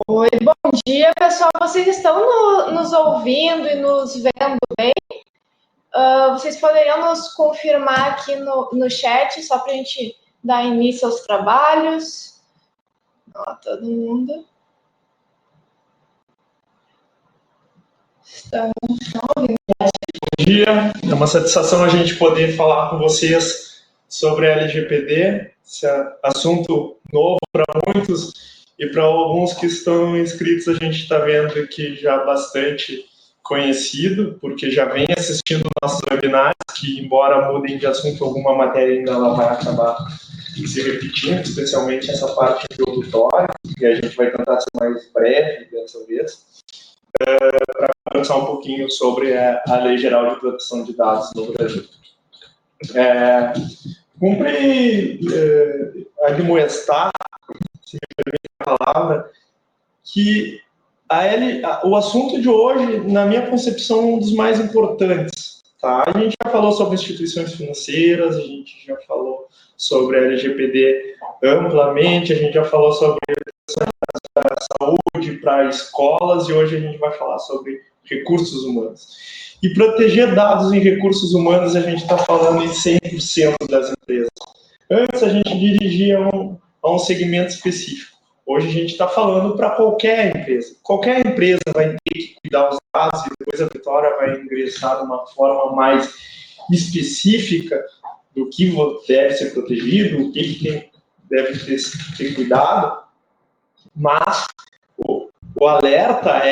Oi, bom dia, pessoal. Vocês estão nos ouvindo e nos vendo bem? Vocês poderiam nos confirmar aqui no chat, só para a gente dar início aos trabalhos? Olá, todo mundo. Estamos ouvindo. Bom dia, é uma satisfação a gente poder falar com vocês sobre a LGPD, esse assunto novo para muitos. E para alguns que estão inscritos, a gente está vendo que já bastante conhecido, porque já vem assistindo nossos webinários, que embora mudem de assunto, alguma matéria ainda ela vai acabar se repetindo, especialmente essa parte introdutória, e a gente vai tentar ser mais breve dessa vez, para conversar um pouquinho sobre a Lei Geral de Proteção de Dados no Brasil. Cumpre admoestar, se me permite a palavra, que o assunto de hoje, na minha concepção, é um dos mais importantes. Tá? A gente já falou sobre instituições financeiras, a gente já falou sobre a LGPD amplamente, a gente já falou sobre a saúde para escolas e hoje a gente vai falar sobre recursos humanos. E proteger dados em recursos humanos, a gente está falando em 100% das empresas. Antes a gente dirigia a um segmento específico. Hoje a gente está falando para qualquer empresa. Qualquer empresa vai ter que cuidar dos dados e depois a Vitória vai ingressar de uma forma mais específica do que deve ser protegido, o que deve ter cuidado. Mas o alerta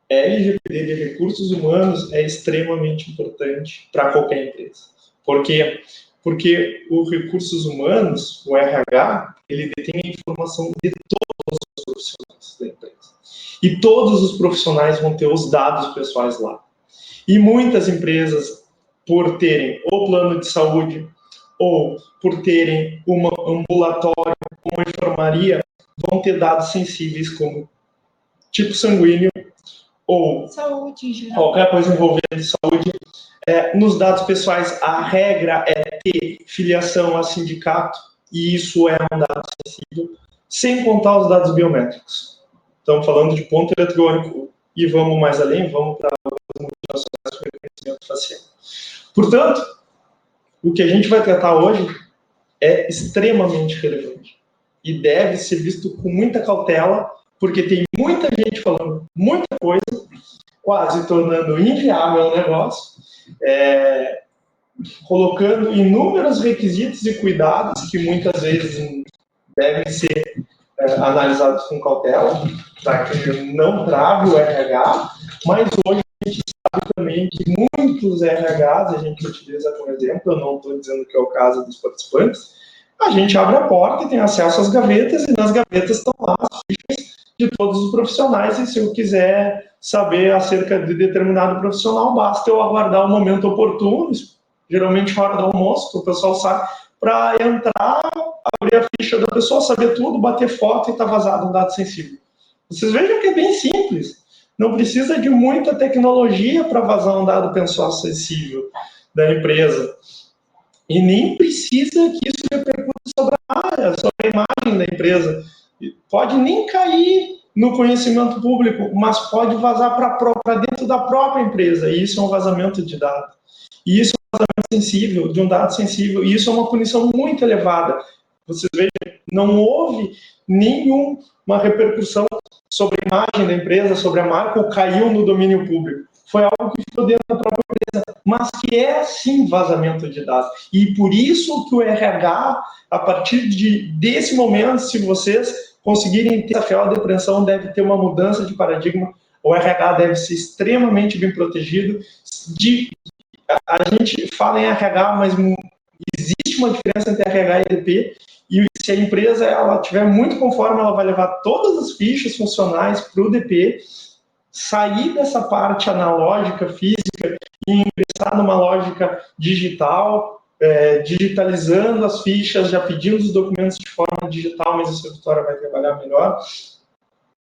LGPD de recursos humanos é extremamente importante para qualquer empresa. Por quê? Porque os recursos humanos, o RH, ele detém a informação de todos os profissionais da empresa. E todos os profissionais vão ter os dados pessoais lá. E muitas empresas, por terem o plano de saúde, ou por terem um ambulatório, uma enfermaria, vão ter dados sensíveis como tipo sanguíneo, ou saúde em geral. Qualquer coisa envolvendo saúde. Nos dados pessoais, a regra é ter filiação a sindicato, e isso é um dado sensível, sem contar os dados biométricos. Estamos falando de ponto eletrônico, e vamos mais além, vamos para as multinacionais com reconhecimento facial. Portanto, o que a gente vai tratar hoje é extremamente relevante, e deve ser visto com muita cautela, porque tem muita gente falando muita coisa, quase tornando inviável o negócio, colocando inúmeros requisitos e cuidados que muitas vezes devem ser analisados com cautela, para que não trave o RH, mas hoje a gente sabe também que muitos RHs, a gente utiliza como exemplo, eu não estou dizendo que é o caso dos participantes, a gente abre a porta e tem acesso às gavetas, e nas gavetas estão lá as fichas de todos os profissionais, e se eu quiser saber acerca de determinado profissional, basta eu aguardar o momento oportuno, geralmente hora do almoço, que o pessoal sabe, para entrar, abrir a ficha da pessoa, saber tudo, bater foto e está vazado um dado sensível. Vocês vejam que é bem simples, não precisa de muita tecnologia para vazar um dado pessoal sensível da empresa. E nem precisa que isso repercute sobre a imagem da empresa. Pode nem cair no conhecimento público, mas pode vazar para dentro da própria empresa. E isso é um vazamento de dados. E isso é um vazamento sensível, de um dado sensível. E isso é uma punição muito elevada. Vocês vejam, não houve nenhuma repercussão sobre a imagem da empresa, sobre a marca, ou caiu no domínio público. Foi algo que ficou dentro da própria empresa, mas que é, sim, vazamento de dados. E por isso que o RH, a partir desse momento, se vocês conseguirem ter a fiel depreensão, deve ter uma mudança de paradigma. O RH deve ser extremamente bem protegido. A gente fala em RH, mas existe uma diferença entre RH e EDP, e se a empresa ela tiver muito conforme, ela vai levar todas as fichas funcionais para o DP, sair dessa parte analógica, física, e ingressar numa lógica digital, digitalizando as fichas, já pedindo os documentos de forma digital, mas isso a Vitória vai trabalhar melhor,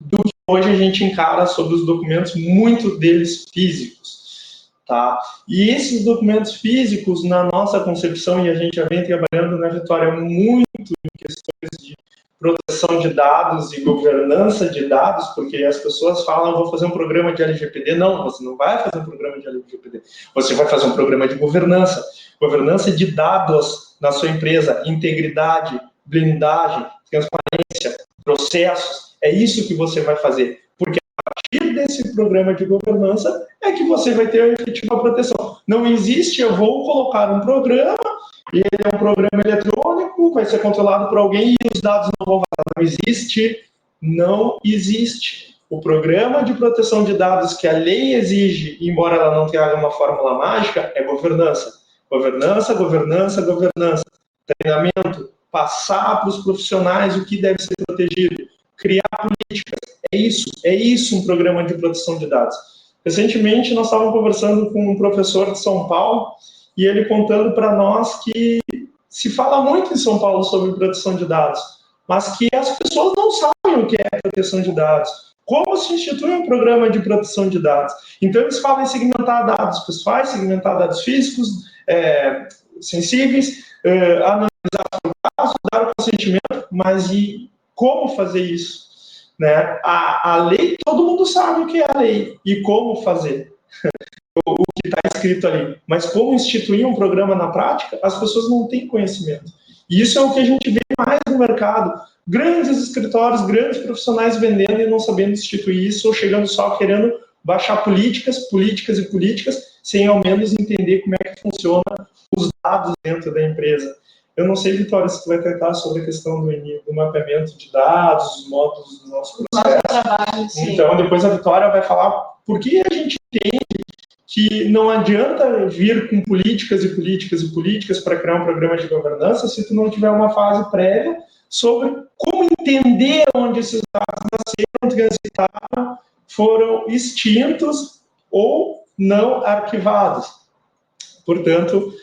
do que hoje a gente encara sobre os documentos, muito deles físicos. tá? E esses documentos físicos, na nossa concepção, e a gente já vem trabalhando na Vitória muito em questões de proteção de dados e governança de dados, porque as pessoas falam, vou fazer um programa de LGPD. Não, você não vai fazer um programa de LGPD. Você vai fazer um programa de governança. Governança de dados na sua empresa, integridade, blindagem, transparência, processos. É isso que você vai fazer. Porque a partir desse programa de governança é que você vai ter a efetiva proteção. Não existe, eu vou colocar um programa, e ele é um programa eletrônico, vai ser controlado por alguém e os dados não vão vazar. Não existe, não existe. O programa de proteção de dados que a lei exige, embora ela não tenha uma fórmula mágica, é governança. Governança, governança, governança. Treinamento, passar para os profissionais o que deve ser protegido, criar políticas. É isso um programa de proteção de dados. Recentemente, nós estávamos conversando com um professor de São Paulo, e ele contando para nós que se fala muito em São Paulo sobre proteção de dados, mas que as pessoas não sabem o que é proteção de dados. Como se institui um programa de proteção de dados? Então, eles falam em segmentar dados pessoais, segmentar dados físicos, sensíveis, analisar o caso, dar o consentimento, mas e como fazer isso? Né? A lei, todo mundo sabe o que é a lei e como fazer. O que está escrito ali, mas como instituir um programa na prática, as pessoas não têm conhecimento. E isso é o que a gente vê mais no mercado. Grandes escritórios, grandes profissionais vendendo e não sabendo instituir isso, ou chegando só querendo baixar políticas, políticas e políticas, sem ao menos entender como é que funciona os dados dentro da empresa. Eu não sei, Vitória, se tu vai tratar sobre a questão do mapeamento de dados, os modos do nosso processo. Trabalho, então, depois a Vitória vai falar por que a gente entende que não adianta vir com políticas e políticas e políticas para criar um programa de governança se tu não tiver uma fase prévia sobre como entender onde esses dados nasceram, transitaram, foram extintos ou não arquivados. Portanto,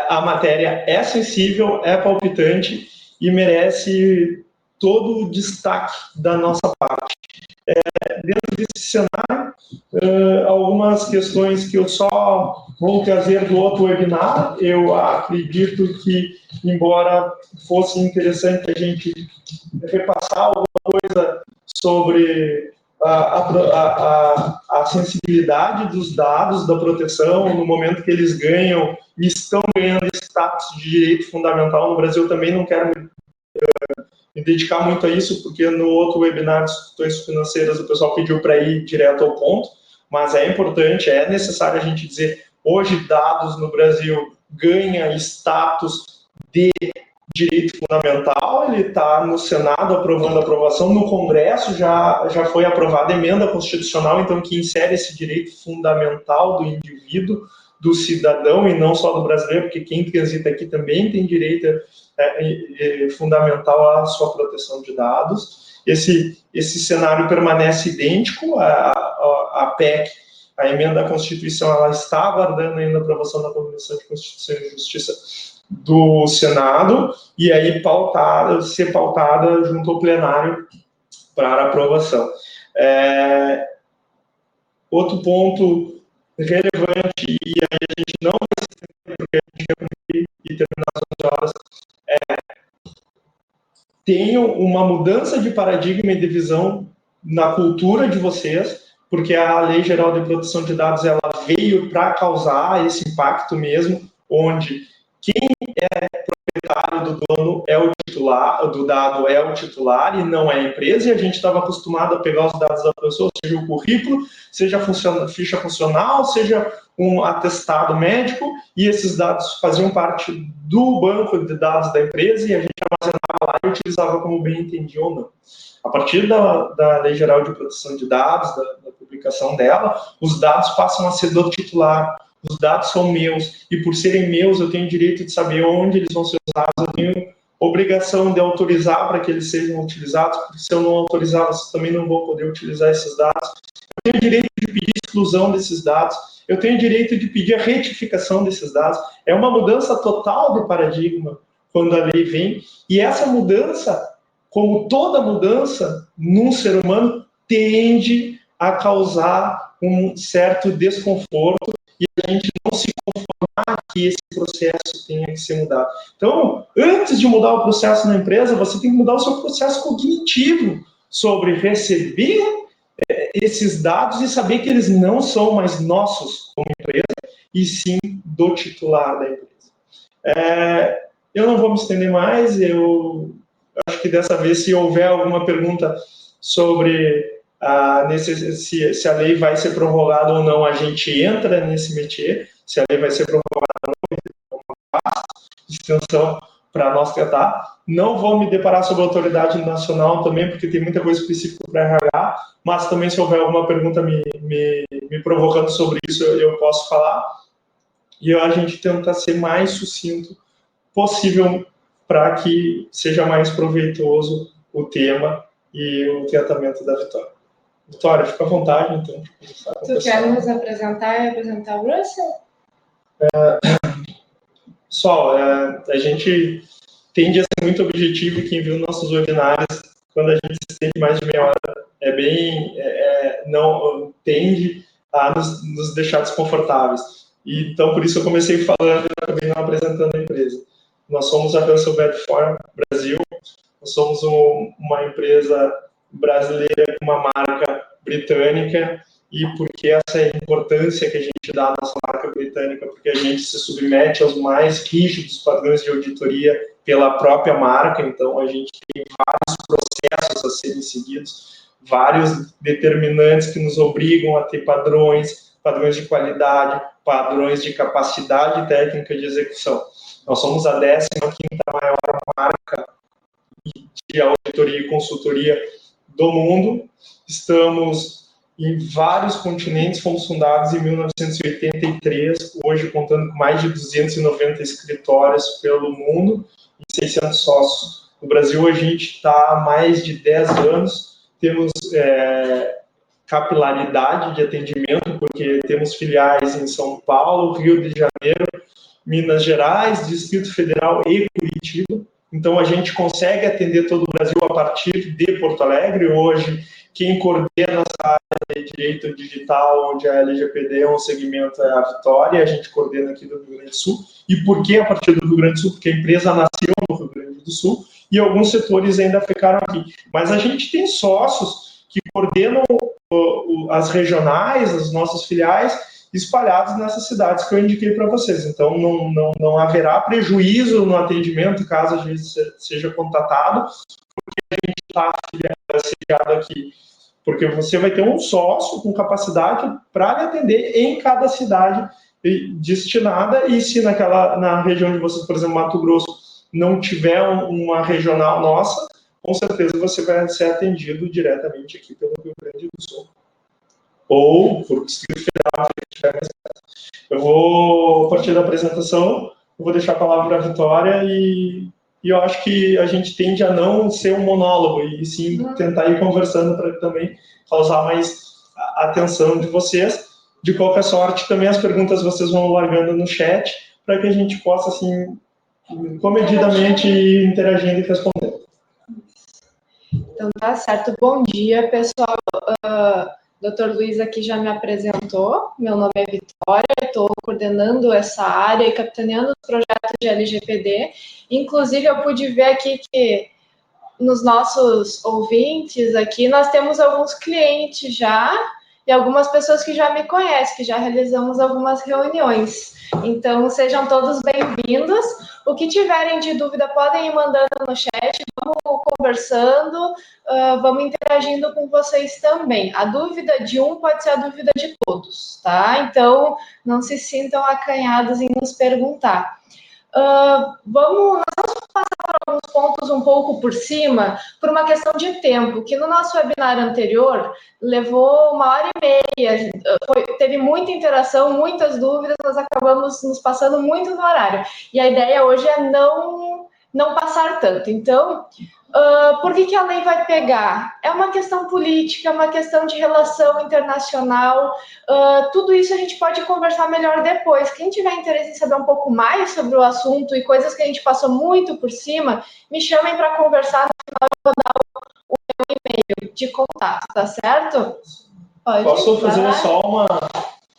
a matéria é sensível, é palpitante e merece todo o destaque da nossa parte. Dentro desse cenário, algumas questões que eu só vou trazer do outro webinar. Eu acredito que, embora fosse interessante a gente repassar alguma coisa sobre a sensibilidade dos dados, da proteção, no momento que eles ganham e estão ganhando status de direito fundamental no Brasil, também não quero me dedicar muito a isso, porque no outro webinar de instituições financeiras o pessoal pediu para ir direto ao ponto, mas é importante, é necessário a gente dizer, hoje dados no Brasil ganha status de direito fundamental, ele está no Senado aprovando a aprovação, no Congresso já foi aprovada a emenda constitucional, então que insere esse direito fundamental do indivíduo, do cidadão e não só do brasileiro, porque quem transita aqui também tem direito fundamental à sua proteção de dados. Esse cenário permanece idêntico, a PEC, a emenda à Constituição, ela está aguardando ainda a aprovação da Comissão de Constituição e Justiça do Senado, e aí ser pautada junto ao plenário para aprovação. Outro ponto relevante, e aí a gente não vai se entender, porque a gente quer cumprir e terminar as 11 horas, tenham uma mudança de paradigma e de visão na cultura de vocês, porque a Lei Geral de Proteção de Dados ela veio para causar esse impacto mesmo, onde quem é proprietário do dono é o titular, do dado é o titular e não é a empresa, e a gente estava acostumado a pegar os dados da pessoa, seja o currículo, seja a ficha funcional, seja um atestado médico, e esses dados faziam parte do banco de dados da empresa e a gente armazenava lá e utilizava como bem entendia ou não. A partir da Lei Geral de Proteção de Dados, da publicação dela, os dados passam a ser do titular. Os dados são meus, e por serem meus, eu tenho direito de saber onde eles vão ser usados, eu tenho obrigação de autorizar para que eles sejam utilizados, porque se eu não autorizar, vocês também não vão poder utilizar esses dados. Eu tenho direito de pedir exclusão desses dados, eu tenho direito de pedir a retificação desses dados. É uma mudança total de paradigma quando a lei vem, e essa mudança, como toda mudança num ser humano, tende a causar um certo desconforto e a gente não se conformar que esse processo tenha que ser mudado. Então, antes de mudar o processo na empresa, você tem que mudar o seu processo cognitivo sobre receber esses dados e saber que eles não são mais nossos como empresa, e sim do titular da empresa. Eu não vou me estender mais, eu acho que dessa vez, se houver alguma pergunta sobre se a lei vai ser prorrogada ou não, a gente entra nesse métier. Se a lei vai ser prorrogada ou não, extensão para nós tratar. Não vou me deparar sobre a autoridade nacional também, porque tem muita coisa específica para RH, mas também se houver alguma pergunta me provocando sobre isso, eu posso falar. E a gente tenta ser mais sucinto possível para que seja mais proveitoso o tema e o tratamento da Vitória. Vitória, fica à vontade, então. Tu quer nos apresentar e apresentar o Russell? Pessoal, a gente tende a ser muito objetivo, e quem viu nossos webinários, quando a gente se estende mais de meia hora, não tende a nos deixar desconfortáveis. Então, por isso eu comecei falando e acabei não apresentando a empresa. Nós somos a Russell Bedford Brasil, nós somos uma empresa brasileira com uma marca britânica. E por que essa importância que a gente dá à nossa marca britânica? Porque a gente se submete aos mais rígidos padrões de auditoria pela própria marca, então a gente tem vários processos a serem seguidos, vários determinantes que nos obrigam a ter padrões de qualidade, padrões de capacidade técnica de execução. Nós somos a 15ª maior marca de auditoria e consultoria do mundo. Estamos em vários continentes, fomos fundados em 1983, hoje contando com mais de 290 escritórios pelo mundo e 600 sócios. No Brasil, a gente está há mais de 10 anos, temos capilaridade de atendimento, porque temos filiais em São Paulo, Rio de Janeiro, Minas Gerais, Distrito Federal e Curitiba. Então, a gente consegue atender todo o Brasil a partir de Porto Alegre. Hoje, quem coordena essa área de direito digital, onde a LGPD é um segmento, é a Vitória, a gente coordena aqui do Rio Grande do Sul. E por que a partir do Rio Grande do Sul? Porque a empresa nasceu no Rio Grande do Sul e alguns setores ainda ficaram aqui. Mas a gente tem sócios que coordenam as regionais, as nossas filiais, espalhados nessas cidades que eu indiquei para vocês. Então, não haverá prejuízo no atendimento, caso a gente seja contatado, porque a gente está sediado aqui. Porque você vai ter um sócio com capacidade para lhe atender em cada cidade destinada, e se na região de vocês, por exemplo, Mato Grosso, não tiver uma regional nossa, com certeza você vai ser atendido diretamente aqui pelo Rio Grande do Sul. Ou por Distrito Federal, se tiver mais perto. Eu vou, a partir da apresentação, eu vou deixar a palavra para a Vitória e eu acho que a gente tende a não ser um monólogo e sim tentar ir conversando para também causar mais a atenção de vocês. De qualquer sorte, também as perguntas vocês vão largando no chat para que a gente possa, assim, comedidamente ir interagindo e respondendo. Então, tá certo. Bom dia, pessoal. Dr. Luiz aqui já me apresentou. Meu nome é Vitória, estou coordenando essa área e capitaneando os projetos de LGPD. Inclusive, eu pude ver aqui que nos nossos ouvintes aqui, nós temos alguns clientes já e algumas pessoas que já me conhecem, que já realizamos algumas reuniões. Então, sejam todos bem-vindos. O que tiverem de dúvida, podem ir mandando no chat, vamos conversando, vamos interagindo com vocês também. A dúvida de um pode ser a dúvida de todos, tá? Então, não se sintam acanhados em nos perguntar. Nós vamos passar por alguns pontos um pouco por cima, por uma questão de tempo, que no nosso webinar anterior levou 1h30, teve muita interação, muitas dúvidas, nós acabamos nos passando muito no horário. E a ideia hoje é não passar tanto. Então, por que a lei vai pegar? É uma questão política, é uma questão de relação internacional, tudo isso a gente pode conversar melhor depois. Quem tiver interesse em saber um pouco mais sobre o assunto e coisas que a gente passou muito por cima, me chamem para conversar, no final eu vou dar o meu e-mail de contato, tá certo? Posso fazer só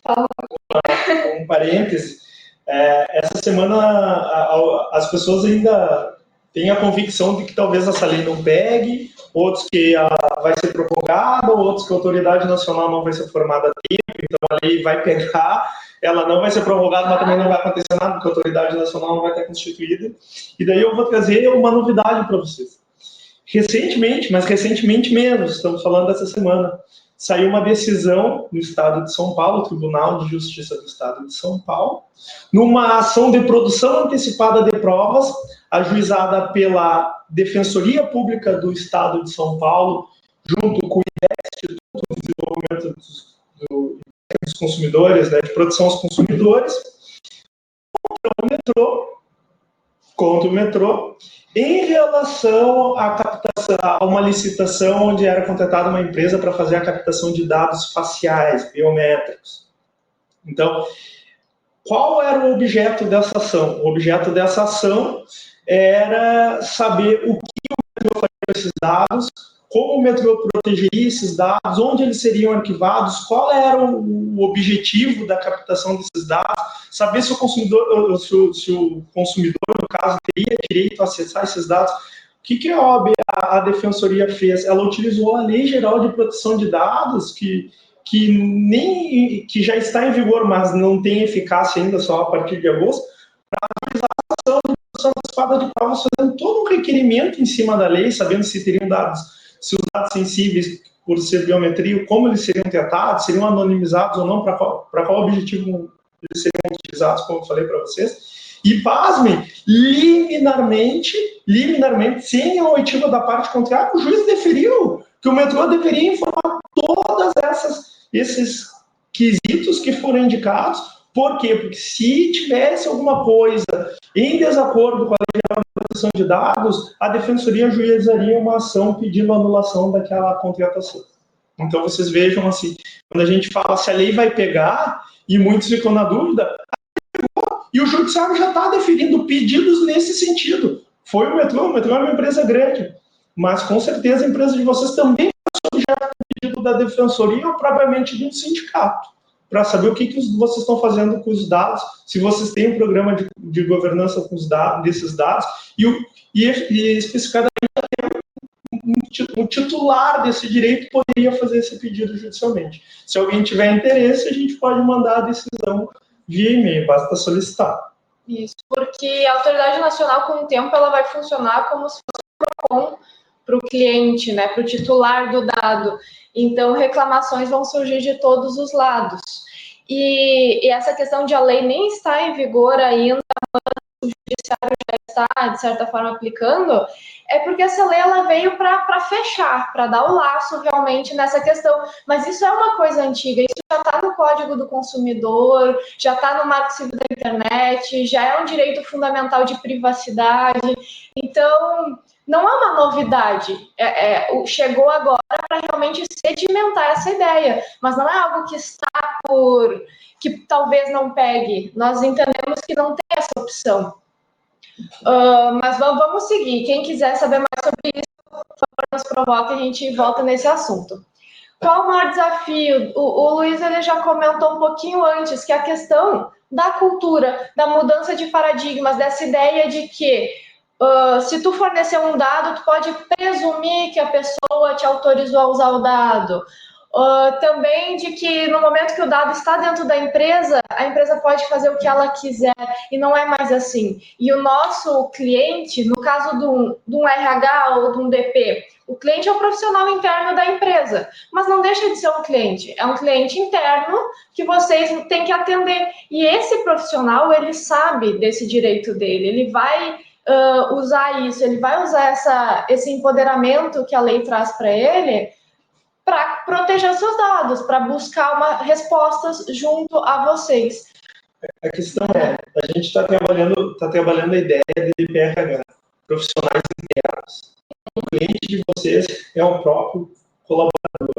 Um parêntese, essa semana as pessoas ainda têm a convicção de que talvez essa lei não pegue, outros que vai ser prorrogada, outros que a autoridade nacional não vai ser formada a tempo, então a lei vai pegar, ela não vai ser prorrogada, mas também não vai acontecer nada, porque a autoridade nacional não vai estar constituída. E daí eu vou trazer uma novidade para vocês. Recentemente, mas recentemente mesmo, estamos falando dessa semana, saiu uma decisão no Estado de São Paulo, o Tribunal de Justiça do Estado de São Paulo, numa ação de produção antecipada de provas, ajuizada pela Defensoria Pública do Estado de São Paulo, junto com o IDEC, Instituto de Desenvolvimento dos Consumidores, né, de proteção aos consumidores, contra o metrô, em relação à captação, a uma licitação onde era contratada uma empresa para fazer a captação de dados faciais, biométricos. Então, qual era o objeto dessa ação? O objeto dessa ação era saber o que o metrô faria com esses dados, como o metrô protegeria esses dados, onde eles seriam arquivados, qual era o objetivo da captação desses dados, saber se o consumidor, no caso, teria direito a acessar esses dados. O que a OAB, a Defensoria, fez? Ela utilizou a Lei Geral de Proteção de Dados, que já está em vigor, mas não tem eficácia ainda, só a partir de agosto, para utilizar a ação de produção antecipada de provas, fazendo todo um requerimento em cima da lei, sabendo se teriam dados, se os dados sensíveis, por ser biometria, como eles seriam tratados, seriam anonimizados ou não, para qual objetivo eles seriam utilizados, como eu falei para vocês. E, pasmem, liminarmente, sem a oitiva da parte contrária, o juiz deferiu que o metrô deveria informar todas esses quesitos que foram indicados. Por quê? Porque se tivesse alguma coisa em desacordo com a Lei Geral de Proteção de Dados, a Defensoria ajuizaria uma ação pedindo a anulação daquela contratação. Então, vocês vejam assim, quando a gente fala se a lei vai pegar, e muitos ficam na dúvida, e o judiciário já está deferindo pedidos nesse sentido. Foi o metrô é uma empresa grande, mas com certeza a empresa de vocês também é objeto de pedido da Defensoria ou propriamente de um sindicato, para saber o que vocês estão fazendo com os dados, se vocês têm um programa de governança com os dados, desses dados, e especificadamente um titular desse direito poderia fazer esse pedido judicialmente. Se alguém tiver interesse, a gente pode mandar a decisão via e-mail, basta solicitar. Isso, porque a autoridade nacional, com o tempo, ela vai funcionar como se fosse um PROCON para o cliente, né, para o titular do dado. Então, reclamações vão surgir de todos os lados. E essa questão de a lei nem está em vigor ainda, mas o judiciário já está, de certa forma, aplicando, é porque essa lei ela veio para fechar, para dar o laço realmente nessa questão. Mas isso é uma coisa antiga, isso já está no Código do Consumidor, já está no Marco Civil da Internet, já é um direito fundamental de privacidade. Então, não é uma novidade. Chegou agora para realmente sedimentar essa ideia, mas não é algo que está que talvez não pegue. Nós entendemos que não tem essa opção. Mas vamos seguir. Quem quiser saber mais sobre isso, por favor, nos provoque e a gente volta nesse assunto. Qual o maior desafio? O Luiz ele já comentou um pouquinho antes, que é a questão da cultura, da mudança de paradigmas, dessa ideia de que se tu fornecer um dado, tu pode presumir que a pessoa te autorizou a usar o dado. Também de que no momento que o dado está dentro da empresa, a empresa pode fazer o que ela quiser, e não é mais assim. E o nosso cliente, no caso de um RH ou de um DP, o cliente é o profissional interno da empresa, mas não deixa de ser um cliente, é um cliente interno que vocês têm que atender. E esse profissional, ele sabe desse direito dele, ele vai usar isso, ele vai usar esse empoderamento que a lei traz para ele, para proteger seus dados, para buscar respostas junto a vocês. A questão a gente está trabalhando a ideia de PRH, profissionais internos. O cliente de vocês é o próprio colaborador.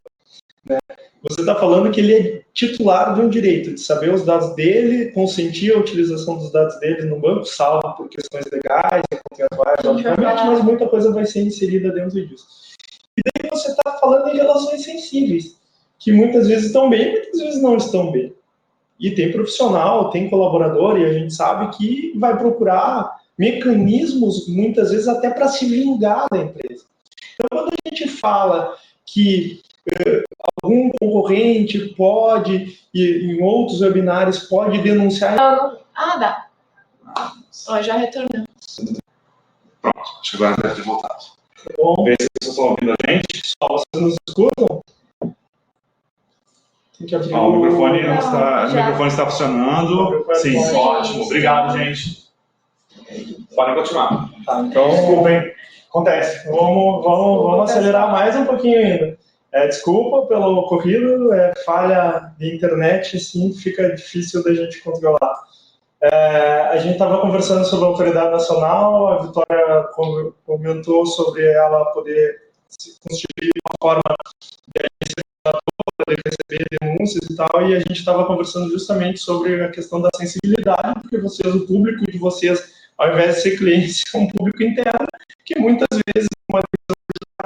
Né? Você está falando que ele é titular de um direito, de saber os dados dele, consentir a utilização dos dados dele no banco, salvo por questões legais e contratuais, obviamente, mas muita coisa vai ser inserida dentro disso. E daí você está falando em relações sensíveis, que muitas vezes estão bem, muitas vezes não estão bem. E tem profissional, tem colaborador, e a gente sabe que vai procurar mecanismos, muitas vezes, até para se vingar da empresa. Então, quando a gente fala que algum concorrente pode, e em outros webinários, pode denunciar... Dá. Já retornou. Pronto, acho que agora deve ter voltado. Bom, Vê se vocês estão ouvindo a gente. só vocês nos escutam? Tem que abrir O microfone, já. o microfone está funcionando. Sim, Sim. ótimo. Obrigado, gente. Podem continuar. Tá, então, Desculpem. acontece. Vamos acelerar mais um pouquinho ainda. Desculpa pelo ocorrido, falha de internet, assim, fica difícil da gente controlar. A gente estava conversando sobre a autoridade nacional, a Vitória comentou sobre ela poder se constituir de uma forma de receber denúncias e tal, e a gente estava conversando justamente sobre a questão da sensibilidade, porque vocês, o público de vocês, ao invés de ser clientes, é um público interno, que muitas vezes, uma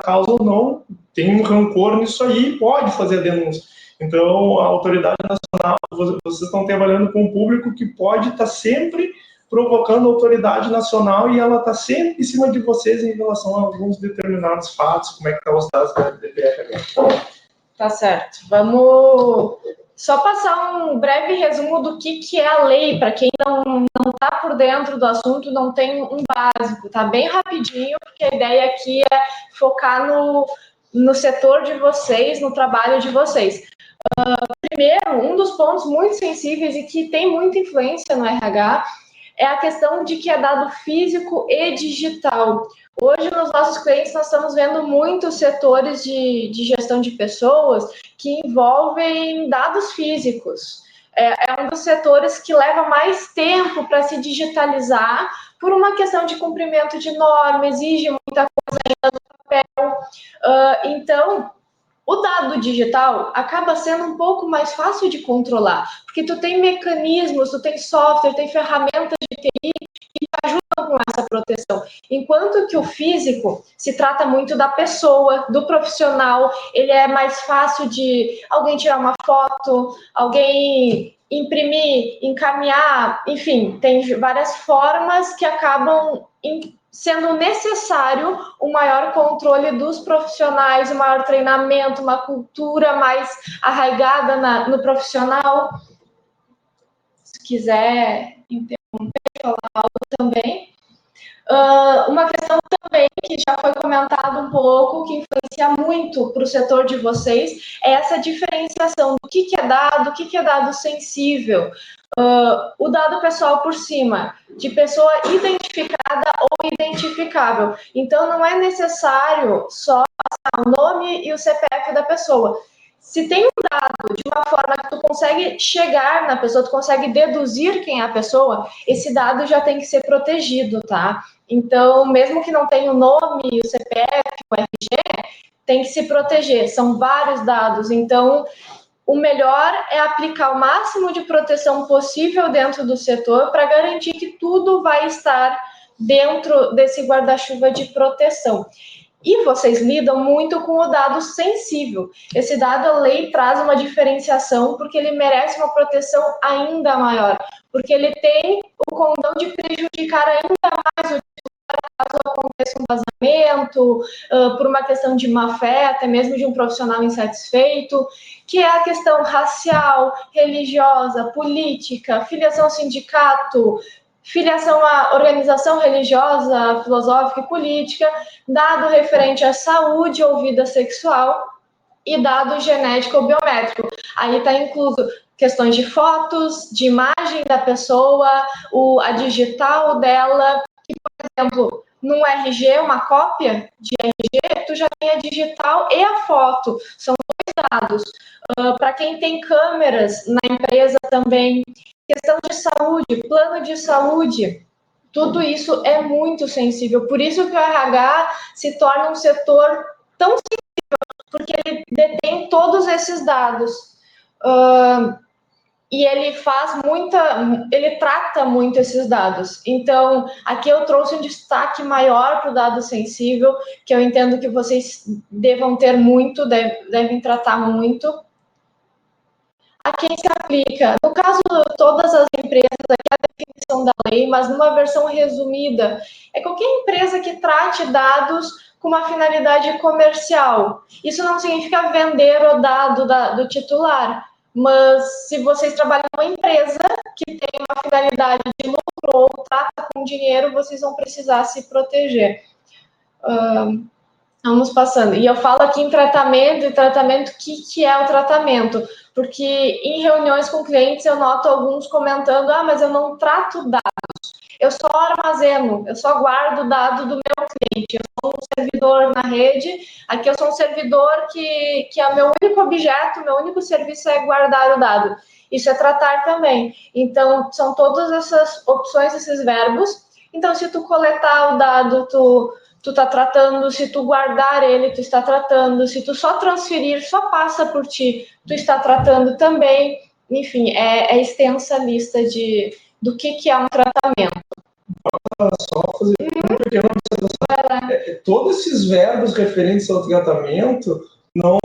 causa ou não, tem um rancor nisso aí e pode fazer a denúncia. Então, a autoridade nacional, vocês estão trabalhando com um público que pode estar sempre provocando a autoridade nacional e ela está sempre em cima de vocês em relação a alguns determinados fatos, como é que estão os dados da DPR. Tá certo. Vamos só passar um breve resumo do que é a lei, para quem não está por dentro do assunto, não tem um básico, tá? Bem rapidinho, porque a ideia aqui é focar no setor de vocês, no trabalho de vocês. Primeiro, um dos pontos muito sensíveis e que tem muita influência no RH é a questão de que é dado físico e digital. Hoje, nos nossos clientes, nós estamos vendo muitos setores de gestão de pessoas que envolvem dados físicos. É um dos setores que leva mais tempo para se digitalizar por uma questão de cumprimento de norma, exige muita coisa ainda do papel. Então, o dado digital acaba sendo um pouco mais fácil de controlar, porque tu tem mecanismos, tu tem software, tem ferramentas de TI que te ajudam com essa proteção. Enquanto que o físico se trata muito da pessoa, do profissional, ele é mais fácil de alguém tirar uma foto, alguém imprimir, encaminhar, enfim, tem várias formas que acabam sendo necessário um maior controle dos profissionais, um maior treinamento, uma cultura mais arraigada no profissional. Se quiser interromper, falar algo também. Uma questão também que já foi comentado um pouco, que influencia muito para o setor de vocês, é essa diferenciação do que é dado, o que é dado sensível. O dado pessoal por cima, de pessoa identificada ou identificável. Então, não é necessário só passar o nome e o CPF da pessoa. Se tem um dado de uma forma que tu consegue chegar na pessoa, tu consegue deduzir quem é a pessoa, esse dado já tem que ser protegido, tá? Então, mesmo que não tenha o nome, o CPF, o RG, tem que se proteger. São vários dados. Então, o melhor é aplicar o máximo de proteção possível dentro do setor para garantir que tudo vai estar dentro desse guarda-chuva de proteção. E vocês lidam muito com o dado sensível. Esse dado, a lei traz uma diferenciação porque ele merece uma proteção ainda maior, porque ele tem o condão de prejudicar ainda mais o caso aconteça um vazamento, por uma questão de má-fé, até mesmo de um profissional insatisfeito, que é a questão racial, religiosa, política, filiação ao sindicato, filiação à organização religiosa, filosófica e política, dado referente à saúde ou vida sexual e dado genético ou biométrico. Aí está incluso questões de fotos, de imagem da pessoa, a digital dela, que, por exemplo, no RG, uma cópia de RG, tu já tem a digital e a foto, são dois dados. Para quem tem câmeras na empresa também, questão de saúde, plano de saúde, tudo isso é muito sensível. Por isso que o RH se torna um setor tão sensível, porque ele detém todos esses dados. E ele ele trata muito esses dados. Então, aqui eu trouxe um destaque maior para o dado sensível, que eu entendo que vocês devam ter muito, devem tratar muito. a quem se aplica. No caso, todas as empresas, aqui é a definição da lei, mas numa versão resumida, é qualquer empresa que trate dados com uma finalidade comercial. Isso não significa vender o dado do titular, mas se vocês trabalham em uma empresa que tem uma finalidade de lucro ou trata com dinheiro, vocês vão precisar se proteger. Vamos passando. E eu falo aqui em tratamento, o que é o tratamento? Porque em reuniões com clientes eu noto alguns comentando, mas eu não trato dados, eu só armazeno, eu só guardo o dado do meu cliente, eu sou um servidor na rede, aqui eu sou um servidor que é o meu único objeto, meu único serviço é guardar o dado. Isso é tratar também. Então, são todas essas opções, esses verbos. Então, se tu coletar o dado, tu está tratando, se tu guardar ele, tu está tratando, se tu só transferir, só passa por ti, tu está tratando também. Enfim, é extensa a lista do que é um tratamento. Só fazer uma pequena observação. Todos esses verbos referentes ao tratamento não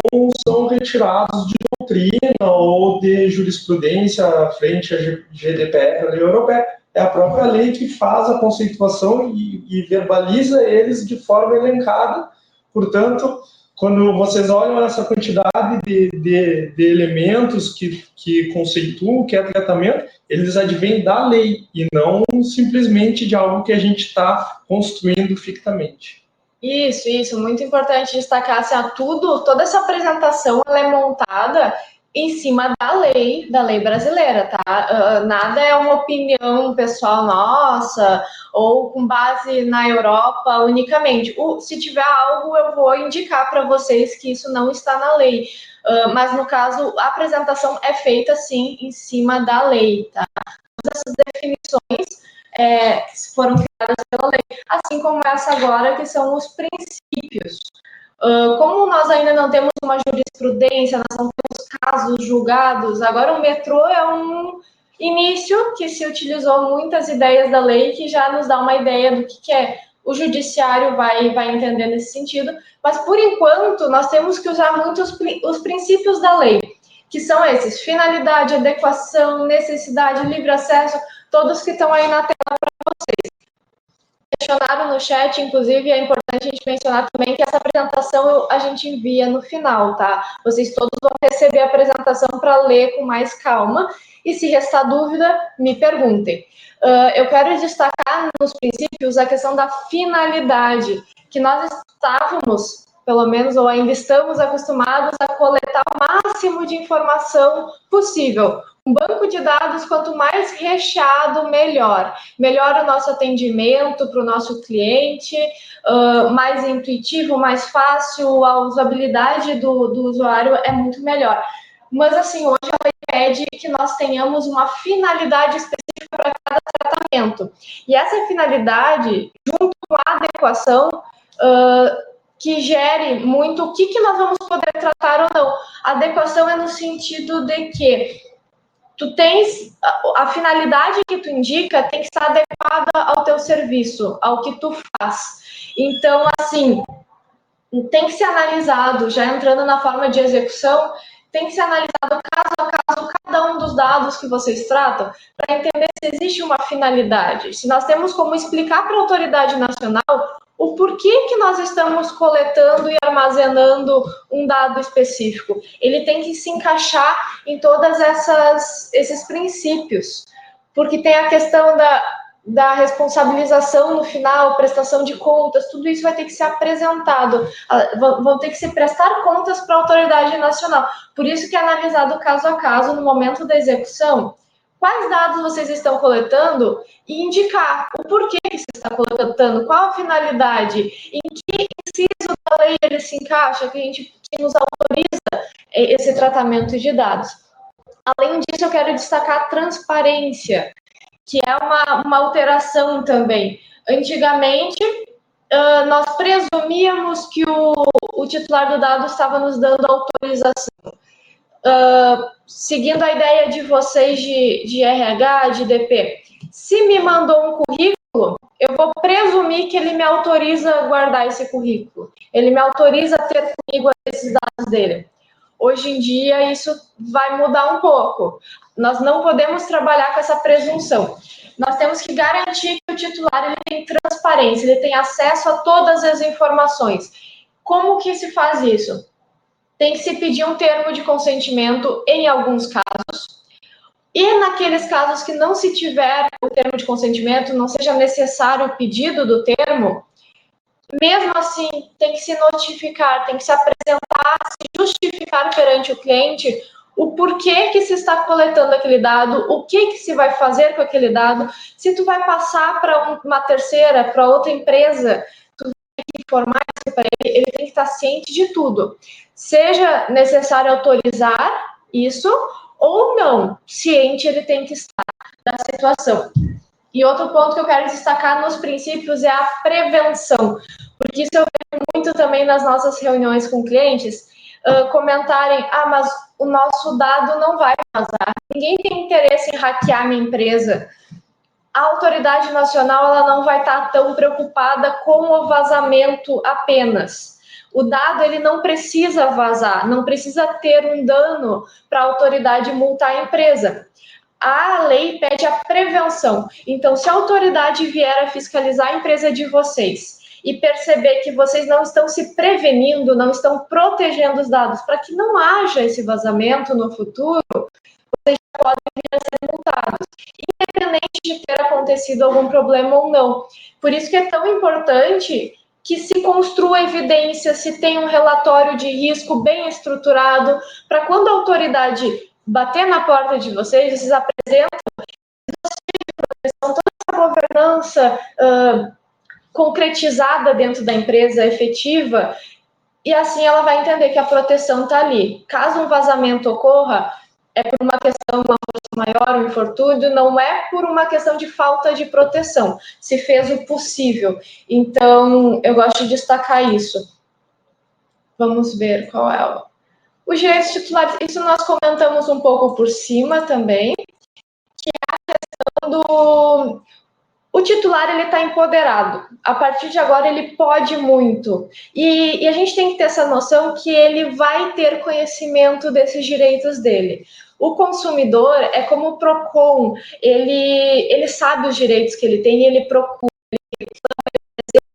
são retirados de doutrina ou de jurisprudência frente à GDPR, a lei europeia. É a própria lei que faz a conceituação e verbaliza eles de forma elencada. Portanto, quando vocês olham essa quantidade de elementos que conceituam o que é tratamento, eles advêm da lei e não simplesmente de algo que a gente está construindo fictamente. Isso, muito importante destacar, assim, toda essa apresentação ela é montada em cima da lei brasileira, tá? Nada é uma opinião pessoal nossa ou com base na Europa unicamente. Se tiver algo, eu vou indicar para vocês que isso não está na lei. Mas, no caso, a apresentação é feita, sim, em cima da lei, tá? Todas essas definições foram criadas pela lei, assim como essa agora, que são os princípios. Como nós ainda não temos uma jurisprudência, nós não temos casos julgados, agora o metrô é um início que se utilizou muitas ideias da lei, que já nos dá uma ideia do que é. O judiciário vai entender nesse sentido, mas por enquanto nós temos que usar muito os princípios da lei, que são esses: finalidade, adequação, necessidade, livre acesso, todos que estão aí na tela para vocês. Questionaram no chat, inclusive, é importante a gente mencionar também que essa apresentação a gente envia no final, tá? Vocês todos vão receber a apresentação para ler com mais calma, e se restar dúvida, me perguntem. Eu quero destacar nos princípios a questão da finalidade, que nós estávamos, pelo menos, ou ainda estamos acostumados a coletar o máximo de informação possível. Um banco de dados, quanto mais recheado, melhor. Melhora o nosso atendimento para o nosso cliente, mais intuitivo, mais fácil, a usabilidade do usuário é muito melhor. Mas, assim, hoje a lei pede que nós tenhamos uma finalidade específica para cada tratamento. E essa finalidade, junto com a adequação, que gere muito o que nós vamos poder tratar ou não. A adequação é no sentido de que tu tens a finalidade que tu indica tem que estar adequada ao teu serviço, ao que tu faz. Então, assim, tem que ser analisado, já entrando na forma de execução, tem que ser analisado caso a caso cada um dos dados que vocês tratam, para entender se existe uma finalidade. Se nós temos como explicar para a autoridade nacional o porquê que nós estamos coletando e armazenando um dado específico. Ele tem que se encaixar em todas esses princípios, porque tem a questão da responsabilização no final, prestação de contas, tudo isso vai ter que ser apresentado, vão ter que se prestar contas para a autoridade nacional. Por isso que é analisado caso a caso, no momento da execução, quais dados vocês estão coletando e indicar o porquê que você está coletando, qual a finalidade, em que inciso da lei ele se encaixa, que nos autoriza esse tratamento de dados. Além disso, eu quero destacar a transparência, que é uma alteração também. Antigamente, nós presumíamos que o titular do dado estava nos dando autorização. Seguindo a ideia de vocês de RH, de DP, se me mandou um currículo, eu vou presumir que ele me autoriza a guardar esse currículo. Ele me autoriza a ter comigo esses dados dele. Hoje em dia, isso vai mudar um pouco. Nós não podemos trabalhar com essa presunção. Nós temos que garantir que o titular ele tem transparência, ele tem acesso a todas as informações. Como que se faz isso? Tem que se pedir um termo de consentimento em alguns casos. E naqueles casos que não se tiver o termo de consentimento, não seja necessário o pedido do termo, mesmo assim, tem que se notificar, tem que se apresentar, se justificar perante o cliente o porquê que se está coletando aquele dado, o que se vai fazer com aquele dado, se tu vai passar para uma terceira, para outra empresa, tu tem que informar isso para ele tem que estar ciente de tudo. Seja necessário autorizar isso ou não, ciente ele tem que estar da situação. E outro ponto que eu quero destacar nos princípios é a prevenção, porque isso eu vejo muito também nas nossas reuniões com clientes, comentarem, mas o nosso dado não vai vazar, ninguém tem interesse em hackear minha empresa. A autoridade nacional ela não vai estar tão preocupada com o vazamento apenas. O dado ele não precisa vazar, não precisa ter um dano para a autoridade multar a empresa. A lei pede a prevenção. Então, se a autoridade vier a fiscalizar a empresa de vocês e perceber que vocês não estão se prevenindo, não estão protegendo os dados para que não haja esse vazamento no futuro, vocês já podem vir a ser multados, independente de ter acontecido algum problema ou não. Por isso que é tão importante que se construa evidência, se tem um relatório de risco bem estruturado, para quando a autoridade bater na porta de vocês, vocês apresentam toda essa governança concretizada dentro da empresa, efetiva, e assim ela vai entender que a proteção está ali. Caso um vazamento ocorra, é por uma questão de uma força maior, um infortúnio, não é por uma questão de falta de proteção. Se fez o possível. Então, eu gosto de destacar isso. Vamos ver qual é os direitos titulares. Isso nós comentamos um pouco por cima também, que é a questão do... O titular, ele está empoderado. A partir de agora, ele pode muito. E a gente tem que ter essa noção que ele vai ter conhecimento desses direitos dele. O consumidor é como o PROCON. Ele sabe os direitos que ele tem e ele procura. Ele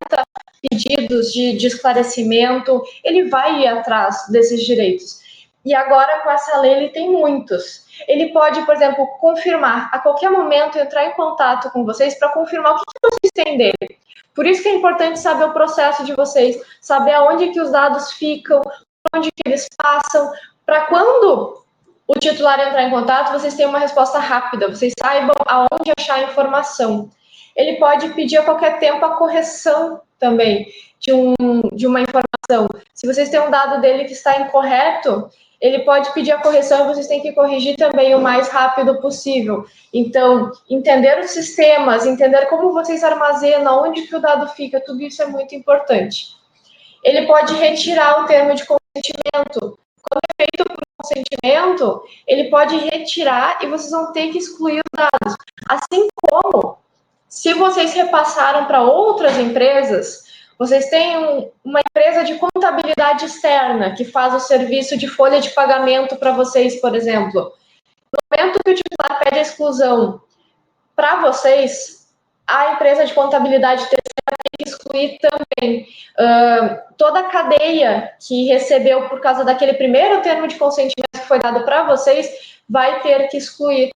apresenta pedidos de esclarecimento. Ele vai ir atrás desses direitos. E agora, com essa lei, ele tem muitos. Ele pode, por exemplo, confirmar, a qualquer momento, entrar em contato com vocês para confirmar o que vocês têm dele. Por isso que é importante saber o processo de vocês, saber aonde que os dados ficam, onde que eles passam, para quando o titular entrar em contato, vocês tenham uma resposta rápida, vocês saibam aonde achar a informação. Ele pode pedir a qualquer tempo a correção também de uma informação. Se vocês têm um dado dele que está incorreto, ele pode pedir a correção e vocês têm que corrigir também o mais rápido possível. Então, entender os sistemas, entender como vocês armazenam, onde que o dado fica, tudo isso é muito importante. Ele pode retirar o termo de consentimento. Quando é feito por consentimento, ele pode retirar e vocês vão ter que excluir os dados. Assim como, se vocês repassaram para outras empresas, vocês têm uma empresa de contabilidade externa que faz o serviço de folha de pagamento para vocês, por exemplo. No momento que o titular pede a exclusão para vocês, a empresa de contabilidade terceira tem que excluir também. Toda a cadeia que recebeu por causa daquele primeiro termo de consentimento que foi dado para vocês, vai ter que excluir.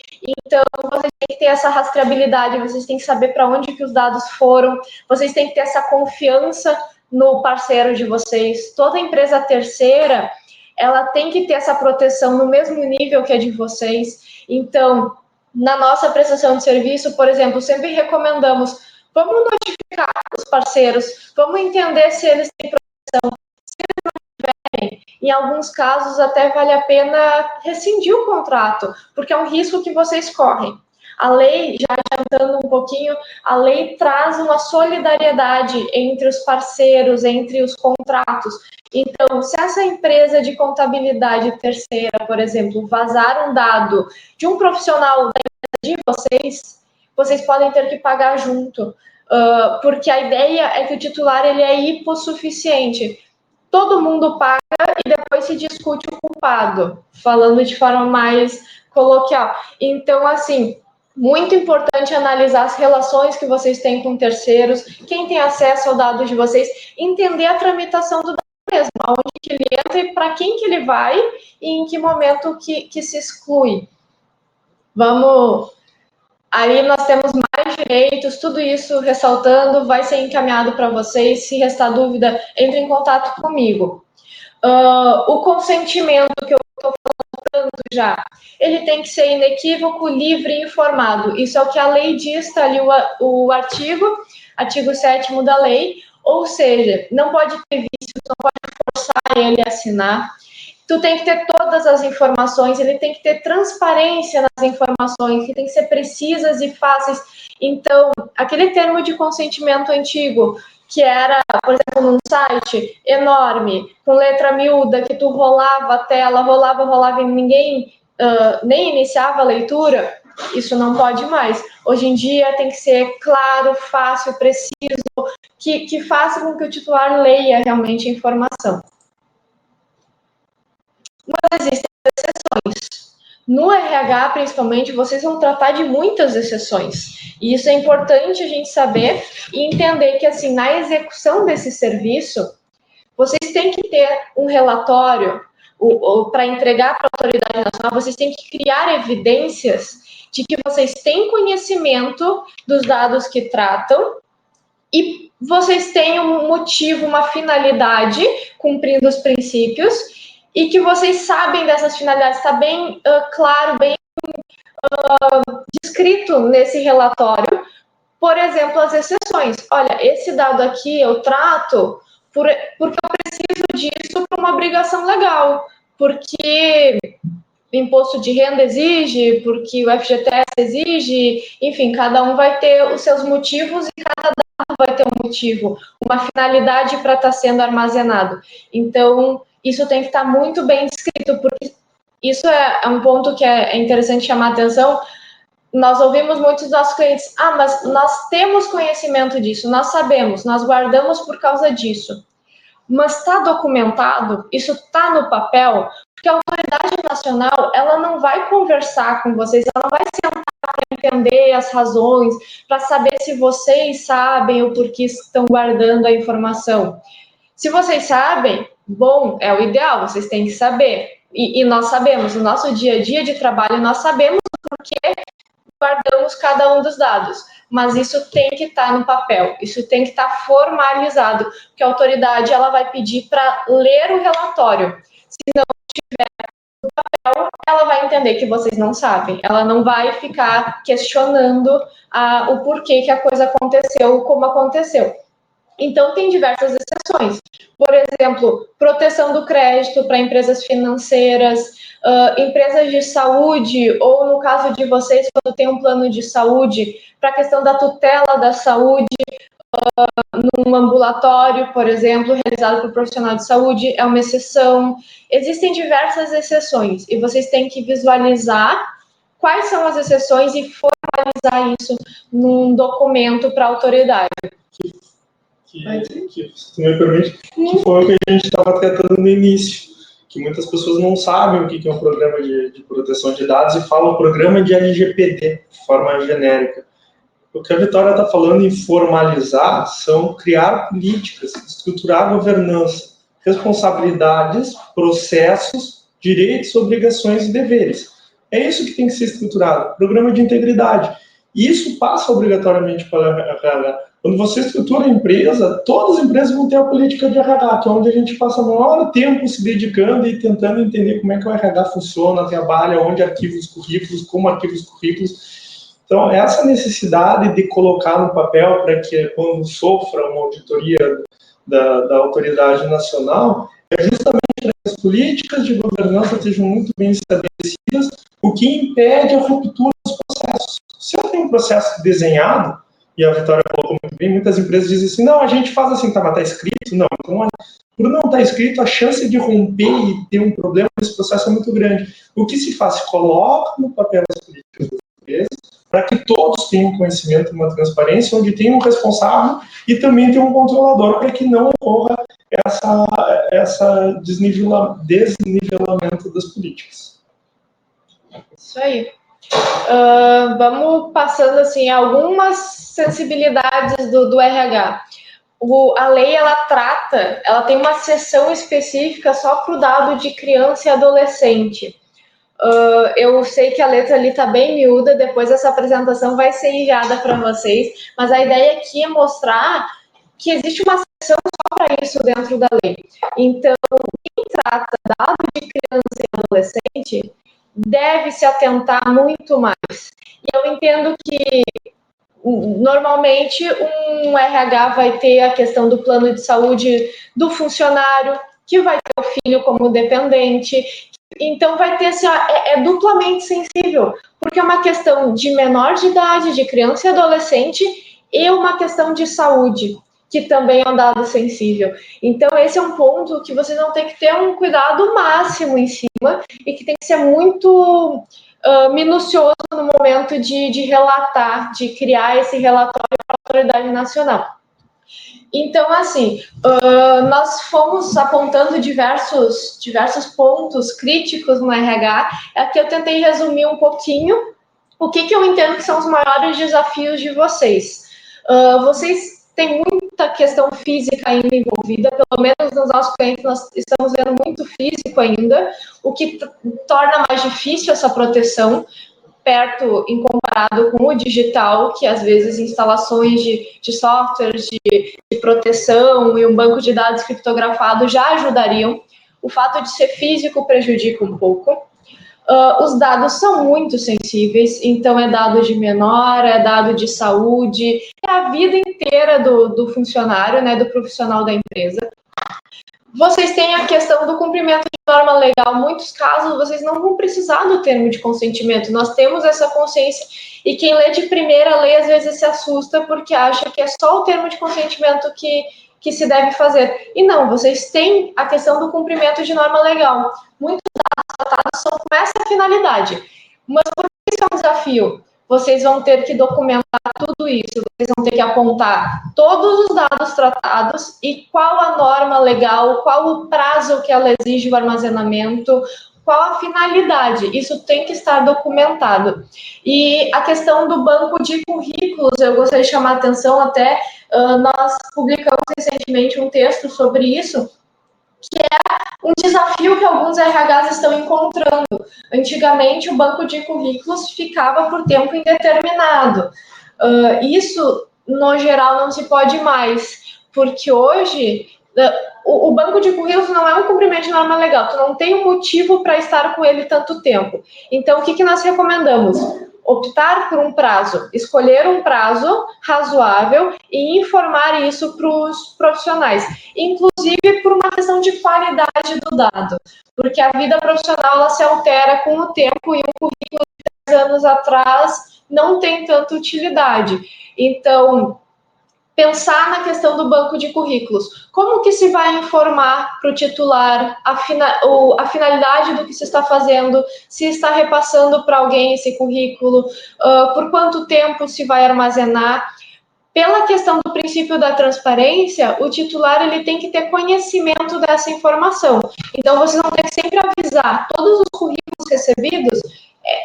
Então, vocês têm que ter essa rastreabilidade, vocês têm que saber para onde que os dados foram, vocês têm que ter essa confiança no parceiro de vocês. Toda empresa terceira, ela tem que ter essa proteção no mesmo nível que a de vocês. Então, na nossa prestação de serviço, por exemplo, sempre recomendamos, vamos notificar os parceiros, vamos entender se eles têm proteção. Se eles não tiverem, em alguns casos até vale a pena rescindir o contrato, porque é um risco que vocês correm. A lei, já adiantando um pouquinho, a lei traz uma solidariedade entre os parceiros, entre os contratos. Então, se essa empresa de contabilidade terceira, por exemplo, vazar um dado de um profissional da empresa de vocês, vocês podem ter que pagar junto, porque a ideia é que o titular ele é hipossuficiente. Todo mundo paga e depois depois se discute o culpado, falando de forma mais coloquial. Então, assim, muito importante analisar as relações que vocês têm com terceiros, quem tem acesso ao dado de vocês, entender a tramitação do dado mesmo, aonde que ele entra e para quem que ele vai e em que momento que se exclui. Aí nós temos mais direitos, tudo isso ressaltando, vai ser encaminhado para vocês. Se restar dúvida, entre em contato comigo. O consentimento que eu estou falando tanto já, ele tem que ser inequívoco, livre e informado. Isso é o que a lei diz, está ali o artigo 7º da lei, ou seja, não pode ter vícios, não pode forçar ele a assinar. Tu tem que ter todas as informações, ele tem que ter transparência nas informações, que tem que ser precisas e fáceis. Então, aquele termo de consentimento antigo, que era, por exemplo, num site enorme, com letra miúda, que tu rolava a tela, rolava e ninguém nem iniciava a leitura, isso não pode mais. Hoje em dia tem que ser claro, fácil, preciso, que faça com que o titular leia realmente a informação. Mas existem exceções. No RH, principalmente, vocês vão tratar de muitas exceções. E isso é importante a gente saber e entender que, assim, na execução desse serviço, vocês têm que ter um relatório para entregar para a autoridade nacional, vocês têm que criar evidências de que vocês têm conhecimento dos dados que tratam e vocês têm um motivo, uma finalidade, cumprindo os princípios, e que vocês sabem dessas finalidades, está bem claro, bem descrito nesse relatório. Por exemplo, as exceções. Olha, esse dado aqui eu trato porque eu preciso disso para uma obrigação legal, porque o imposto de renda exige, porque o FGTS exige, enfim, cada um vai ter os seus motivos e cada dado vai ter um motivo, uma finalidade para estar sendo armazenado. Então, isso tem que estar muito bem descrito, porque isso é um ponto que é interessante chamar a atenção. Nós ouvimos muitos dos nossos clientes, mas nós temos conhecimento disso, nós sabemos, nós guardamos por causa disso. Mas está documentado, isso está no papel, porque a autoridade nacional, ela não vai conversar com vocês, ela não vai sentar para entender as razões, para saber se vocês sabem o porquê estão guardando a informação. Se vocês sabem, bom, é o ideal, vocês têm que saber. E nós sabemos, no nosso dia a dia de trabalho, nós sabemos o porquê guardamos cada um dos dados. Mas isso tem que estar no papel, isso tem que estar formalizado, porque a autoridade ela vai pedir para ler o relatório. Se não tiver no papel, ela vai entender que vocês não sabem. Ela não vai ficar questionando o porquê que a coisa aconteceu, como aconteceu. Então, tem diversas exceções. Por exemplo, proteção do crédito para empresas financeiras, empresas de saúde, ou no caso de vocês, quando tem um plano de saúde, para a questão da tutela da saúde, num ambulatório, por exemplo, realizado por profissional de saúde, é uma exceção. Existem diversas exceções, e vocês têm que visualizar quais são as exceções e formalizar isso num documento para a autoridade. Que se me permite, que foi o que a gente estava tratando no início, que muitas pessoas não sabem o que é um programa de proteção de dados e falam programa de LGPD, de forma genérica. O que a Vitória está falando em formalizar são criar políticas, estruturar governança, responsabilidades, processos, direitos, obrigações e deveres. É isso que tem que ser estruturado, programa de integridade. E isso passa obrigatoriamente para a RH. Quando você estrutura a empresa, todas as empresas vão ter a política de RH, que é onde a gente passa o maior tempo se dedicando e tentando entender como é que o RH funciona, trabalha, onde arquiva os currículos, como arquiva os currículos. Então, essa necessidade de colocar no papel para que, quando sofra uma auditoria da autoridade nacional, é justamente para que as políticas de governança sejam muito bem estabelecidas, o que impede a ruptura dos processos. Se eu tenho um processo desenhado, e a Vitória colocou muito bem, muitas empresas dizem assim, não, a gente faz assim, tá, mas tá escrito? Não, então, por não estar escrito, a chance de romper e ter um problema nesse processo é muito grande. O que se faz? Se coloca no papel as políticas das empresas, para que todos tenham conhecimento e uma transparência, onde tem um responsável e também tem um controlador, para que não ocorra essa desnivelamento das políticas. Isso aí. Vamos passando assim algumas sensibilidades do RH. A lei ela tem uma seção específica só para o dado de criança e adolescente. Eu sei que a letra ali está bem miúda, depois essa apresentação vai ser enviada para vocês, mas a ideia aqui é mostrar que existe uma seção só para isso dentro da lei. Então, quem trata dado de criança e adolescente deve se atentar muito mais. E eu entendo que normalmente um RH vai ter a questão do plano de saúde do funcionário, que vai ter o filho como dependente. Então vai ter assim, é duplamente sensível, porque é uma questão de menor de idade, de criança e adolescente, e uma questão de saúde, que também é um dado sensível. Então esse é um ponto que vocês vão ter que ter um cuidado máximo em cima, e que tem que ser muito minucioso no momento de relatar, de criar esse relatório para a autoridade nacional. Então, assim, nós fomos apontando diversos pontos críticos no RH. Aqui eu tentei resumir um pouquinho o que eu entendo que são os maiores desafios de vocês. Vocês têm muita questão física ainda envolvida, pelo menos nos nossos clientes nós estamos vendo muito físico ainda, o que torna mais difícil essa proteção, perto em comparado com o digital, que às vezes instalações de softwares de proteção e um banco de dados criptografado já ajudariam. O fato de ser físico prejudica um pouco. Os dados são muito sensíveis, então é dado de menor, é dado de saúde, é a vida inteira do funcionário, né, do profissional da empresa. Vocês têm a questão do cumprimento de norma legal. Em muitos casos, vocês não vão precisar do termo de consentimento. Nós temos essa consciência. E quem lê de primeira lei, às vezes, se assusta porque acha que é só o termo de consentimento que se deve fazer. E não, vocês têm a questão do cumprimento de norma legal. Muitos dados tratados são com essa finalidade. Mas por que isso é um desafio? Vocês vão ter que documentar tudo isso, vocês vão ter que apontar todos os dados tratados e qual a norma legal, qual o prazo que ela exige o armazenamento, qual a finalidade. Isso tem que estar documentado. E a questão do banco de currículos, eu gostaria de chamar a atenção até, nós publicamos recentemente um texto sobre isso, que é um desafio que alguns RHs estão encontrando. Antigamente, o banco de currículos ficava por tempo indeterminado. Isso, no geral, não se pode mais, porque hoje o banco de currículos não é um cumprimento de norma legal, tu não tem um motivo para estar com ele tanto tempo. Então, o que nós recomendamos? Optar por um prazo, escolher um prazo razoável e informar isso para os profissionais, inclusive por uma questão de qualidade do dado, porque a vida profissional ela se altera com o tempo e um currículo de 10 anos atrás não tem tanta utilidade. Então, pensar na questão do banco de currículos. Como que se vai informar para o titular a finalidade do que se está fazendo, se está repassando para alguém esse currículo, por quanto tempo se vai armazenar. Pela questão do princípio da transparência, o titular ele tem que ter conhecimento dessa informação. Então, vocês vão ter que sempre avisar todos os currículos recebidos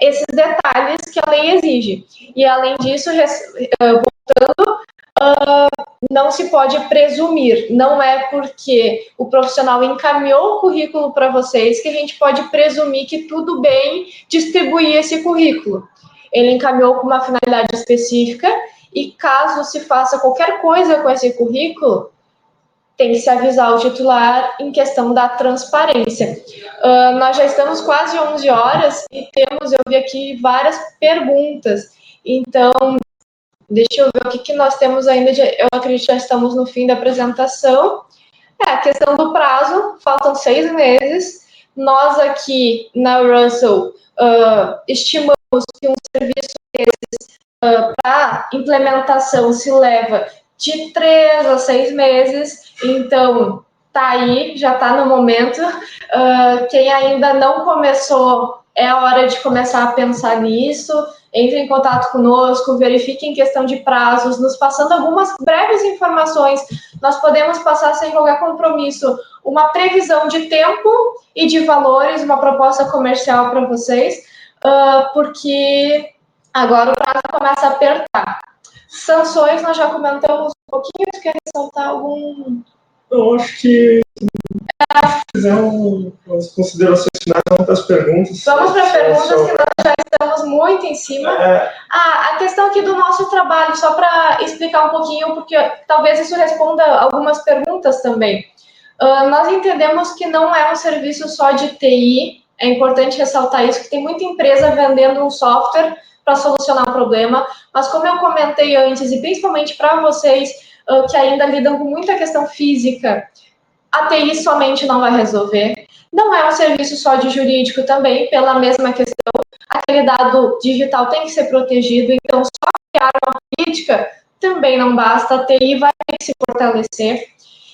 esses detalhes que a lei exige. E, além disso, voltando, não se pode presumir, não é porque o profissional encaminhou o currículo para vocês que a gente pode presumir que tudo bem distribuir esse currículo. Ele encaminhou com uma finalidade específica e caso se faça qualquer coisa com esse currículo, tem que se avisar o titular em questão da transparência. Nós já estamos quase 11 horas e eu vi aqui várias perguntas, então deixa eu ver o que nós temos ainda. Eu acredito que já estamos no fim da apresentação. A questão do prazo, faltam 6 meses. Nós aqui na Russell estimamos que um serviço desses para implementação se leva de 3 a 6 meses. Então, tá aí, já está no momento. Quem ainda não começou, é a hora de começar a pensar nisso. Entre em contato conosco, verifique em questão de prazos, nos passando algumas breves informações nós podemos passar sem qualquer compromisso uma previsão de tempo e de valores, uma proposta comercial para vocês, porque agora o prazo começa a apertar. Sanções, nós já comentamos um pouquinho, tu quer ressaltar algum? Eu acho que fizer umas considerações finais, vamos para as perguntas. Vamos para perguntas que nós já estamos muito em cima. A questão aqui do nosso trabalho, só para explicar um pouquinho, porque talvez isso responda algumas perguntas também. Nós entendemos que não é um serviço só de TI, é importante ressaltar isso, que tem muita empresa vendendo um software para solucionar o problema, mas como eu comentei antes, e principalmente para vocês que ainda lidam com muita questão física, a TI somente não vai resolver. Não é um serviço só de jurídico também, pela mesma questão. Aquele dado digital tem que ser protegido, então só criar uma política também não basta, a TI vai ter que se fortalecer.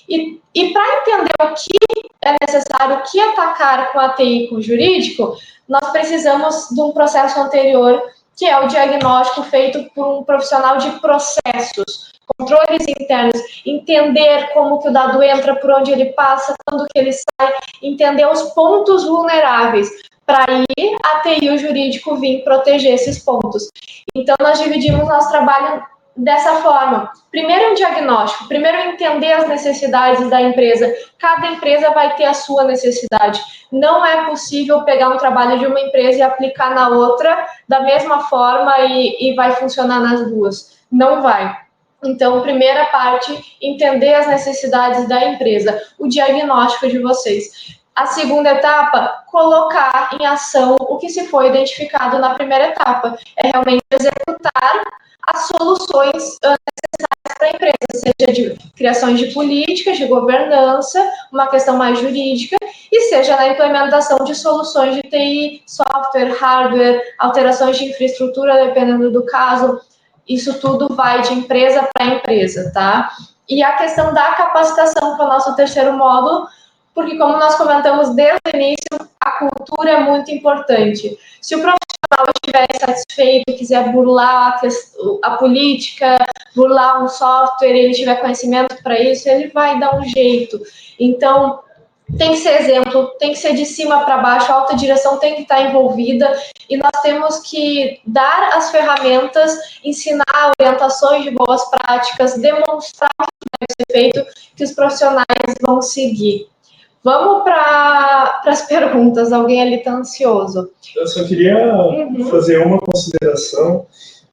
E para entender o que é necessário, o que atacar com a TI e com o jurídico, nós precisamos de um processo anterior, que é o diagnóstico feito por um profissional de processos, controles internos, entender como que o dado entra, por onde ele passa, quando que ele sai, entender os pontos vulneráveis, para aí a TI e o jurídico vir proteger esses pontos. Então, nós dividimos nosso trabalho dessa forma. Primeiro um diagnóstico, primeiro entender as necessidades da empresa. Cada empresa vai ter a sua necessidade. Não é possível pegar um trabalho de uma empresa e aplicar na outra da mesma forma e vai funcionar nas duas. Não vai. Então, primeira parte, entender as necessidades da empresa, o diagnóstico de vocês. A segunda etapa, colocar em ação o que se foi identificado na primeira etapa. É realmente executar as soluções necessárias para a empresa, seja de criações de políticas, de governança, uma questão mais jurídica, e seja na implementação de soluções de TI, software, hardware, alterações de infraestrutura, dependendo do caso. Isso tudo vai de empresa para empresa, tá? E a questão da capacitação, que é o nosso terceiro módulo, porque como nós comentamos desde o início, a cultura é muito importante. Se o profissional estiver insatisfeito, quiser burlar a política, burlar um software, ele tiver conhecimento para isso, ele vai dar um jeito. Então, tem que ser exemplo, tem que ser de cima para baixo, a alta direção tem que estar envolvida e nós temos que dar as ferramentas, ensinar orientações de boas práticas, demonstrar o que deve ser feito, que os profissionais vão seguir. Vamos para as perguntas, alguém ali está ansioso. Eu só queria fazer uma consideração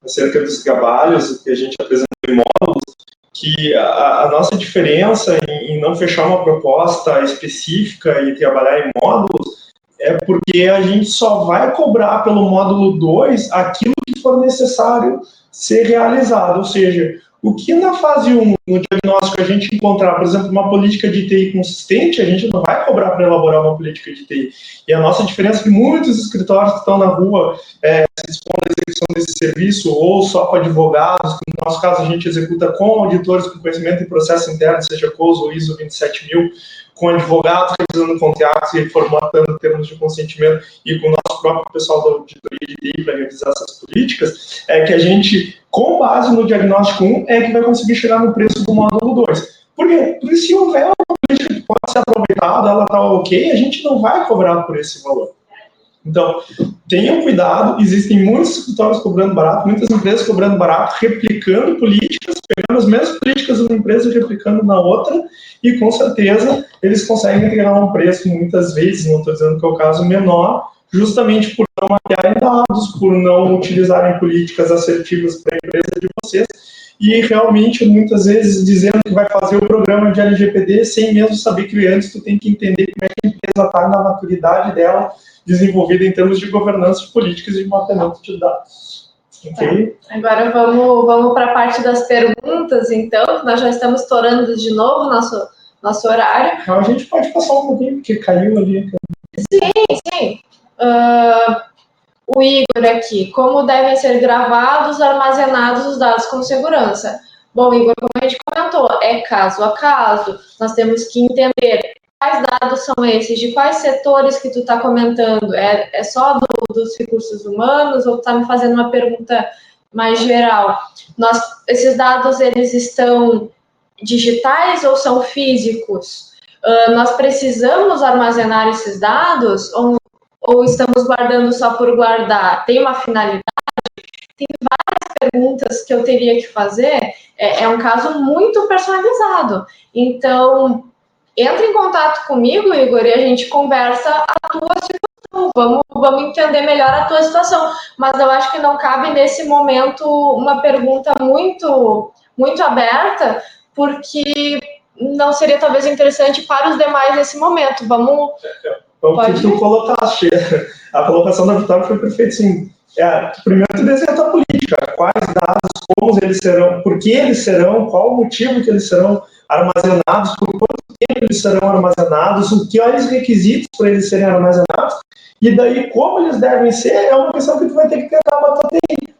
acerca dos trabalhos que a gente apresentou em módulos, que a nossa diferença em não fechar uma proposta específica e trabalhar em módulos é porque a gente só vai cobrar pelo módulo 2 aquilo que for necessário ser realizado, ou seja, o que na fase 1, no diagnóstico, a gente encontrar, por exemplo, uma política de TI consistente, a gente não vai cobrar para elaborar uma política de TI. E a nossa diferença é que muitos escritórios que estão na rua se expondo à execução desse serviço, ou só com advogados, que no nosso caso a gente executa com auditores com conhecimento em processo interno, seja COSO ou ISO 27000, com advogados revisando contratos e formatando termos de consentimento e com o nosso próprio pessoal da auditoria de TI para revisar essas políticas, é que a gente, com base no diagnóstico 1, é que vai conseguir chegar no preço do módulo 2. Por quê? Porque se houver uma política que pode ser aproveitada, ela está ok, a gente não vai cobrar por esse valor. Então, tenham cuidado, existem muitos escritórios cobrando barato, muitas empresas cobrando barato, replicando políticas, pegando as mesmas políticas de uma empresa e replicando na outra, e com certeza eles conseguem entregar um preço, muitas vezes, não estou dizendo que é o caso, menor, justamente por não mapearem dados, por não utilizarem políticas assertivas para a empresa de vocês, e realmente, muitas vezes, dizendo que vai fazer o programa de LGPD sem mesmo saber que antes tu tem que entender como é que a empresa está na maturidade dela, desenvolvida em termos de governança de políticas e de mapeamento de dados. Ok? Tá. Agora vamos para a parte das perguntas, então. Nós já estamos estourando de novo nosso horário. Então, a gente pode passar um pouquinho, porque caiu ali. Sim. O Igor aqui. Como devem ser gravados, armazenados os dados com segurança? Bom, Igor, como a gente comentou, é caso a caso. Nós temos que entender quais dados são esses, de quais setores que tu está comentando. É só dos recursos humanos ou tu está me fazendo uma pergunta mais geral? Esses dados, eles estão digitais ou são físicos? Nós precisamos armazenar esses dados ou estamos guardando só por guardar? Tem uma finalidade? Tem várias perguntas que eu teria que fazer. É um caso muito personalizado. Então, entra em contato comigo, Igor, e a gente conversa a tua situação. Vamos entender melhor a tua situação. Mas eu acho que não cabe nesse momento uma pergunta muito, muito aberta, porque não seria talvez interessante para os demais nesse momento. Vamos. O que tu colocaste, a colocação da Vitória foi perfeita, sim. Primeiro tu desenha a tua política, quais dados, como eles serão, por que eles serão, qual o motivo que eles serão armazenados, por quanto tempo eles serão armazenados, quais requisitos para eles serem armazenados, e daí como eles devem ser, é uma questão que tu vai ter que tentar bater.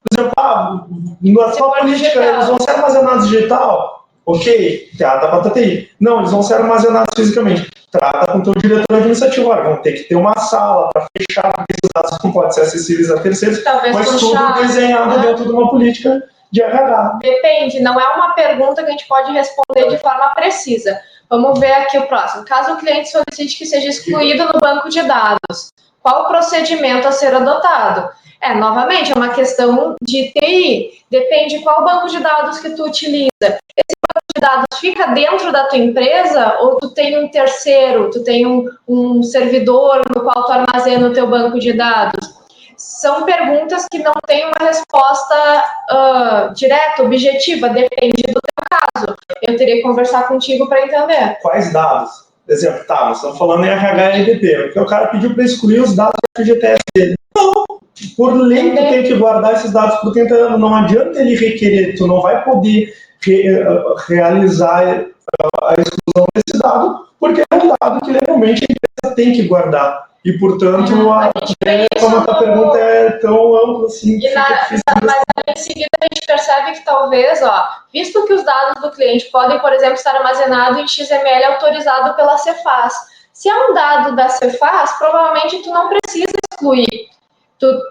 Por exemplo, na sua política, eles vão ser armazenados digital? Ok, trata com a TI. Não, eles vão ser armazenados fisicamente. Trata com o teu diretor administrativo. Vão ter que ter uma sala para fechar, porque esses dados não podem ser acessíveis a terceiros, talvez mas tudo desenhado dentro de uma política de RH. Depende, não é uma pergunta que a gente pode responder de forma precisa. Vamos ver aqui o próximo. Caso o cliente solicite que seja excluído no banco de dados, qual o procedimento a ser adotado? Novamente, é uma questão de TI. Depende qual banco de dados que tu utiliza. Esse banco de dados fica dentro da tua empresa ou tu tem um terceiro, tu tem um servidor no qual tu armazena o teu banco de dados? São perguntas que não têm uma resposta direta, objetiva, depende do teu caso. Eu teria que conversar contigo para entender. Quais dados? Por exemplo, nós estamos falando em RH e EDP, porque o cara pediu para excluir os dados do FGTS dele. Não! Por lei, tu tem que guardar esses dados por 30 anos. Não adianta ele requerer, tu não vai poder realizar a exclusão desse dado, porque é um dado que legalmente a empresa tem que guardar. E, portanto, como a tua pergunta é tão ampla assim. Mas em seguida a gente percebe que talvez, visto que os dados do cliente podem, por exemplo, estar armazenados em XML autorizado pela Cefaz, se é um dado da Cefaz, provavelmente tu não precisa excluir.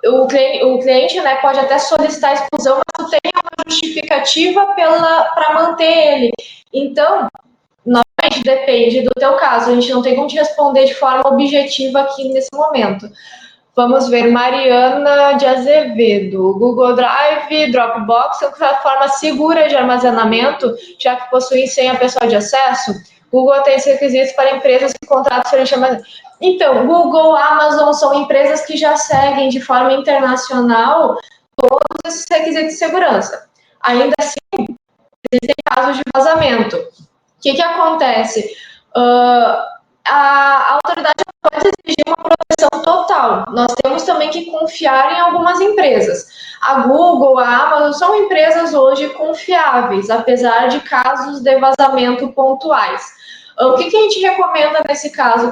O cliente, né, pode até solicitar a exclusão, mas tu tem uma justificativa para manter ele. Então, novamente, depende do teu caso. A gente não tem como te responder de forma objetiva aqui nesse momento. Vamos ver, Mariana de Azevedo. Google Drive, Dropbox são plataformas seguras de armazenamento, já que possuem senha pessoal de acesso. Google tem requisitos para empresas que contratam serem chamadas. Então, Google, Amazon são empresas que já seguem de forma internacional todos esses requisitos de segurança. Ainda assim, existem casos de vazamento. O que acontece? A autoridade pode exigir uma proteção total. Nós temos também que confiar em algumas empresas. A Google, a Amazon são empresas hoje confiáveis, apesar de casos de vazamento pontuais. O que a gente recomenda nesse caso?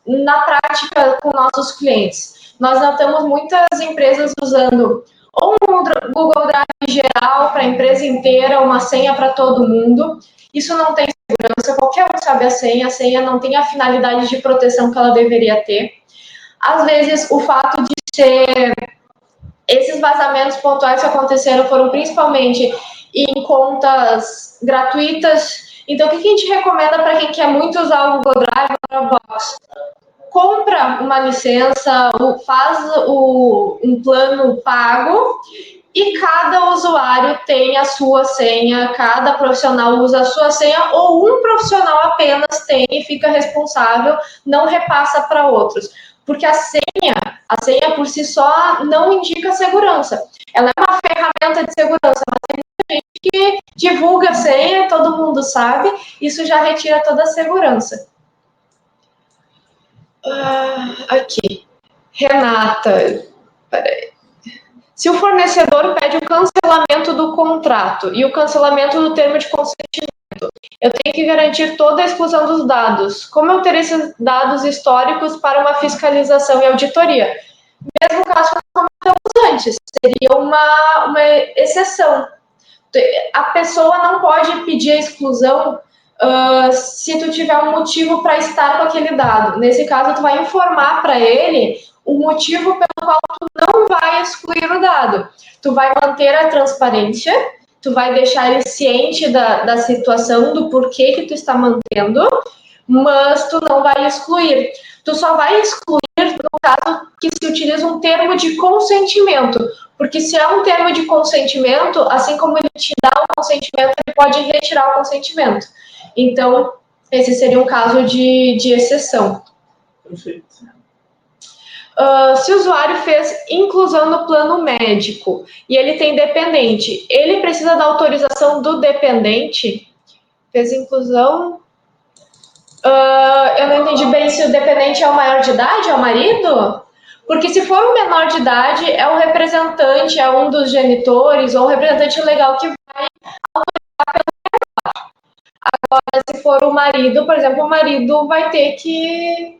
Na prática, com nossos clientes, nós notamos muitas empresas usando ou um Google Drive geral para a empresa inteira, uma senha para todo mundo. Isso não tem segurança, qualquer um sabe a senha não tem a finalidade de proteção que ela deveria ter. Às vezes, o fato de ser esses vazamentos pontuais que aconteceram foram principalmente em contas gratuitas. Então, o que a gente recomenda para quem quer muito usar o Google Drive ou o Dropbox? Compra uma licença, faz um plano pago e cada usuário tem a sua senha, cada profissional usa a sua senha ou um profissional apenas tem e fica responsável, não repassa para outros. Porque a senha por si só não indica segurança. Ela é uma ferramenta de segurança, mas tem muita gente que divulga a senha, todo mundo sabe, isso já retira toda a segurança. Aqui. Renata, peraí. Se o fornecedor pede o cancelamento do contrato e o cancelamento do termo de consentimento, eu tenho que garantir toda a exclusão dos dados. Como eu ter esses dados históricos para uma fiscalização e auditoria? Mesmo caso que nós comentamos antes, seria uma exceção. A pessoa não pode pedir a exclusão se tu tiver um motivo para estar com aquele dado. Nesse caso, tu vai informar para ele o motivo pelo qual tu não vai excluir o dado. Tu vai manter a transparência tu vai deixar ele ciente da situação, do porquê que tu está mantendo, mas tu não vai excluir. Tu só vai excluir no caso que se utiliza um termo de consentimento, porque se é um termo de consentimento, assim como ele te dá o consentimento, ele pode retirar o consentimento. Então, esse seria um caso de exceção. Perfeito. Se o usuário fez inclusão no plano médico e ele tem dependente, ele precisa da autorização do dependente? Fez inclusão? Eu não entendi bem se o dependente é o maior de idade, é o marido? Porque se for um menor de idade, é um representante, é um dos genitores ou um representante legal que vai autorizar pelo. Agora, se for o marido, por exemplo, o marido vai ter que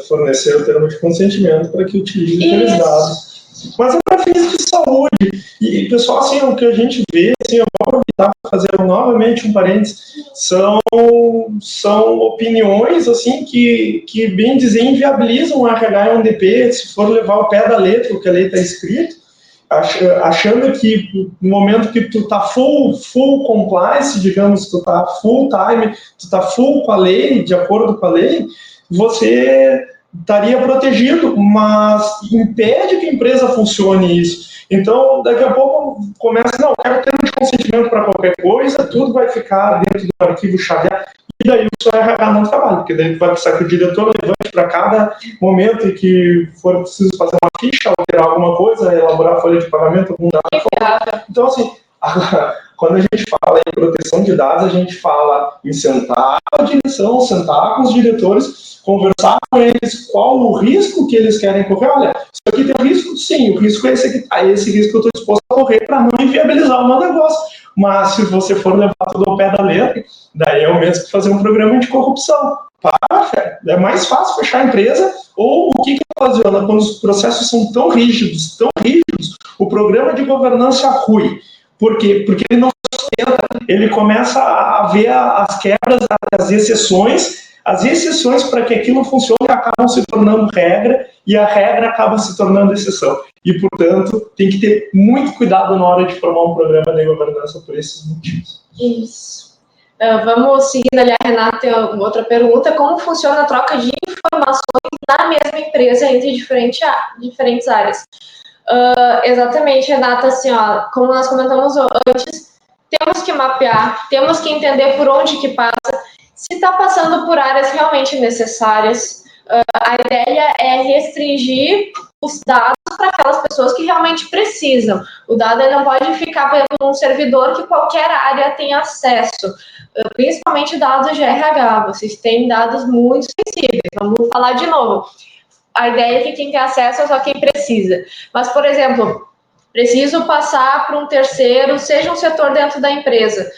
fornecer o termo de consentimento para que utilize aqueles dados. Mas é para fins de saúde. E, pessoal, assim, o que a gente vê, assim, eu vou aproveitar para fazer novamente um parênteses, são opiniões, assim, que bem dizer, inviabilizam o RH e o NDP, se for levar o pé da letra, o que a lei está escrito, achando que no momento que tu tá full compliance, digamos, tu tá full time, tu tá full com a lei, de acordo com a lei, você estaria protegido, mas impede que a empresa funcione isso. Então, daqui a pouco começa, não, quero ter um consentimento para qualquer coisa, tudo vai ficar dentro do arquivo chaveado, e daí o seu RH não trabalha, porque daí vai precisar que o diretor levante para cada momento em que for preciso fazer uma ficha, alterar alguma coisa, elaborar a folha de pagamento, algum dado. Então, assim, quando a gente fala em proteção de dados, a gente fala em sentar com a direção, sentar com os diretores, conversar com eles qual o risco que eles querem correr. Olha, isso aqui tem um risco? Sim, o risco é esse aqui. Esse risco que eu estou disposto a correr para não inviabilizar o meu negócio. Mas se você for levar tudo ao pé da letra, daí é o mesmo que fazer um programa de corrupção. É mais fácil fechar a empresa, ou o que ocasiona quando os processos são tão rígidos, o programa de governança rui. Por quê? Porque ele não sustenta, ele começa a ver as quebras, as exceções para que aquilo funcione acabam se tornando regra, e a regra acaba se tornando exceção. E, portanto, tem que ter muito cuidado na hora de formar um programa de governança por esses motivos. Isso. Vamos seguindo ali, a Renata tem outra pergunta. Como funciona a troca de informações na mesma empresa entre diferentes áreas? Exatamente, Renata, assim, ó, como nós comentamos antes, temos que mapear, temos que entender por onde que passa, se está passando por áreas realmente necessárias. A ideia é restringir os dados para aquelas pessoas que realmente precisam. O dado não pode ficar por um servidor que qualquer área tem acesso, principalmente dados de RH. Vocês têm dados muito sensíveis, vamos falar de novo. A ideia é que quem tem acesso é só quem precisa. Mas, por exemplo, preciso passar para um terceiro, seja um setor dentro da empresa,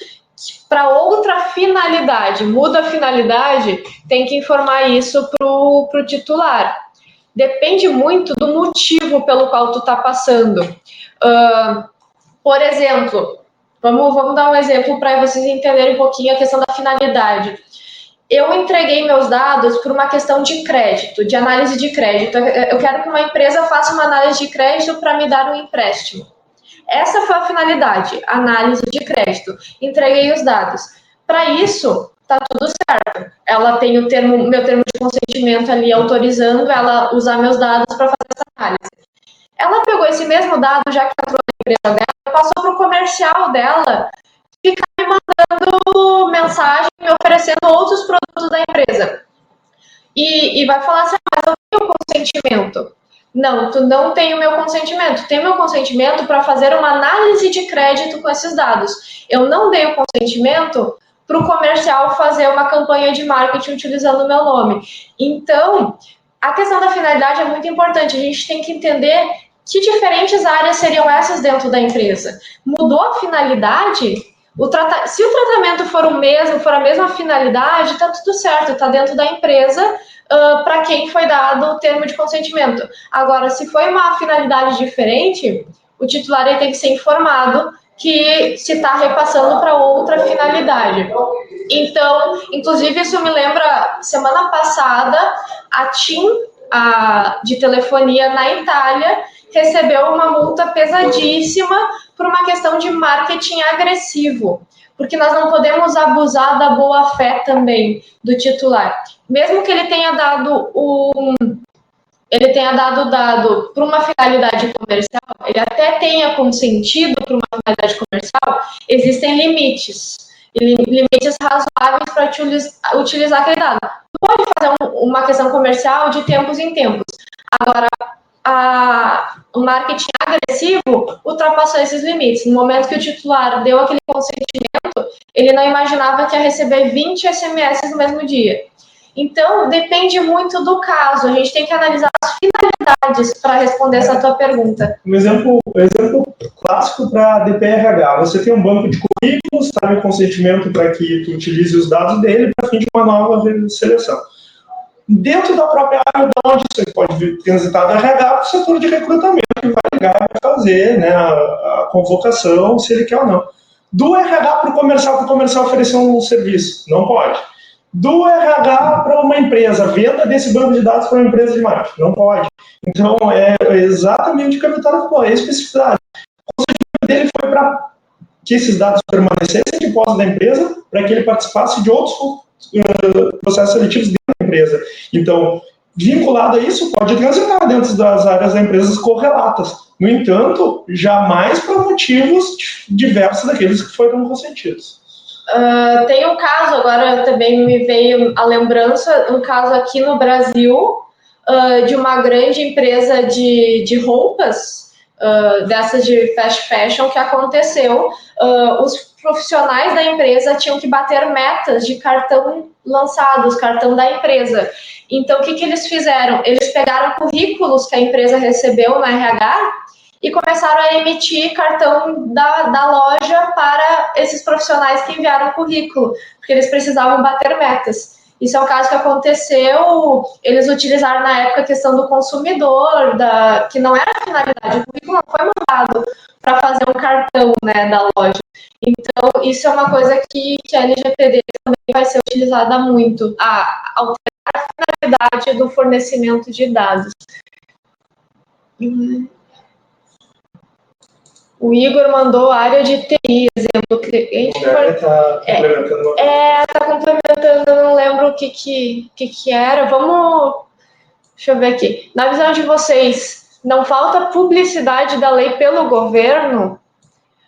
para outra finalidade, muda a finalidade, tem que informar isso para o titular. Depende muito do motivo pelo qual tu está passando. Por exemplo, vamos dar um exemplo para vocês entenderem um pouquinho a questão da finalidade. Eu entreguei meus dados por uma questão de crédito, de análise de crédito. Eu quero que uma empresa faça uma análise de crédito para me dar um empréstimo. Essa foi a finalidade, análise de crédito. Entreguei os dados. Para isso, tá tudo certo. Ela tem meu termo de consentimento ali autorizando ela usar meus dados para fazer essa análise. Ela pegou esse mesmo dado, já que entrou na empresa dela, passou para o comercial dela, ficar me mandando mensagem, me oferecendo outros produtos da empresa. E vai falar assim, mas eu tenho consentimento. Não, tu não tem o meu consentimento. Tem meu consentimento para fazer uma análise de crédito com esses dados. Eu não dei o consentimento para o comercial fazer uma campanha de marketing utilizando o meu nome. Então, a questão da finalidade é muito importante. A gente tem que entender que diferentes áreas seriam essas dentro da empresa. Mudou a finalidade? Se o tratamento for o mesmo, for a mesma finalidade, está tudo certo, está dentro da empresa para quem foi dado o termo de consentimento. Agora, se foi uma finalidade diferente, o titular ele tem que ser informado que se está repassando para outra finalidade. Então, inclusive, isso me lembra, semana passada, a TIM, de telefonia na Itália, recebeu uma multa pesadíssima por uma questão de marketing agressivo, porque nós não podemos abusar da boa-fé também do titular. Mesmo que ele tenha dado dado para uma finalidade comercial, ele até tenha consentido para uma finalidade comercial, existem limites razoáveis para utilizar aquele dado. Pode fazer uma questão comercial de tempos em tempos. Agora, o marketing agressivo ultrapassou esses limites. No momento que o titular deu aquele consentimento, ele não imaginava que ia receber 20 SMS no mesmo dia. Então, depende muito do caso. A gente tem que analisar as finalidades para responder essa tua pergunta. Um exemplo clássico para DPRH. Você tem um banco de currículos, está o consentimento para que tu utilize os dados dele para fim de uma nova seleção. Dentro da própria área, de onde você pode transitar do RH para o setor de recrutamento, que vai ligar e vai fazer, né, a convocação, se ele quer ou não. Do RH para o comercial oferecer um serviço, não pode. Do RH para uma empresa, venda desse banco de dados para uma empresa de marketing, não pode. Então, é exatamente o que a Vitória falou, é a especificidade. O consentimento dele foi para que esses dados permanecessem de posse da empresa, para que ele participasse de outros processos seletivos dentro da empresa. Então, vinculado a isso, pode transitar dentro das áreas da empresa correlatas. No entanto, jamais para motivos diversos daqueles que foram consentidos. Tem um caso, agora também me veio a lembrança, um caso aqui no Brasil, de uma grande empresa de roupas, dessas de fast fashion, que aconteceu. Os profissionais da empresa tinham que bater metas de cartão lançados, cartão da empresa. Então, o que eles fizeram? Eles pegaram currículos que a empresa recebeu no RH e começaram a emitir cartão da loja para esses profissionais que enviaram o currículo, porque eles precisavam bater metas. Isso é um caso que aconteceu, eles utilizaram na época a questão do consumidor, que não era a finalidade, o currículo não foi mandado para fazer um cartão, né, da loja. Então, isso é uma coisa que a LGPD também vai ser utilizada muito, a alterar a finalidade do fornecimento de dados. O Igor mandou a área de TI, exemplo. Tá complementando, eu não lembro o que era. Deixa eu ver aqui. Na visão de vocês, não falta publicidade da lei pelo governo?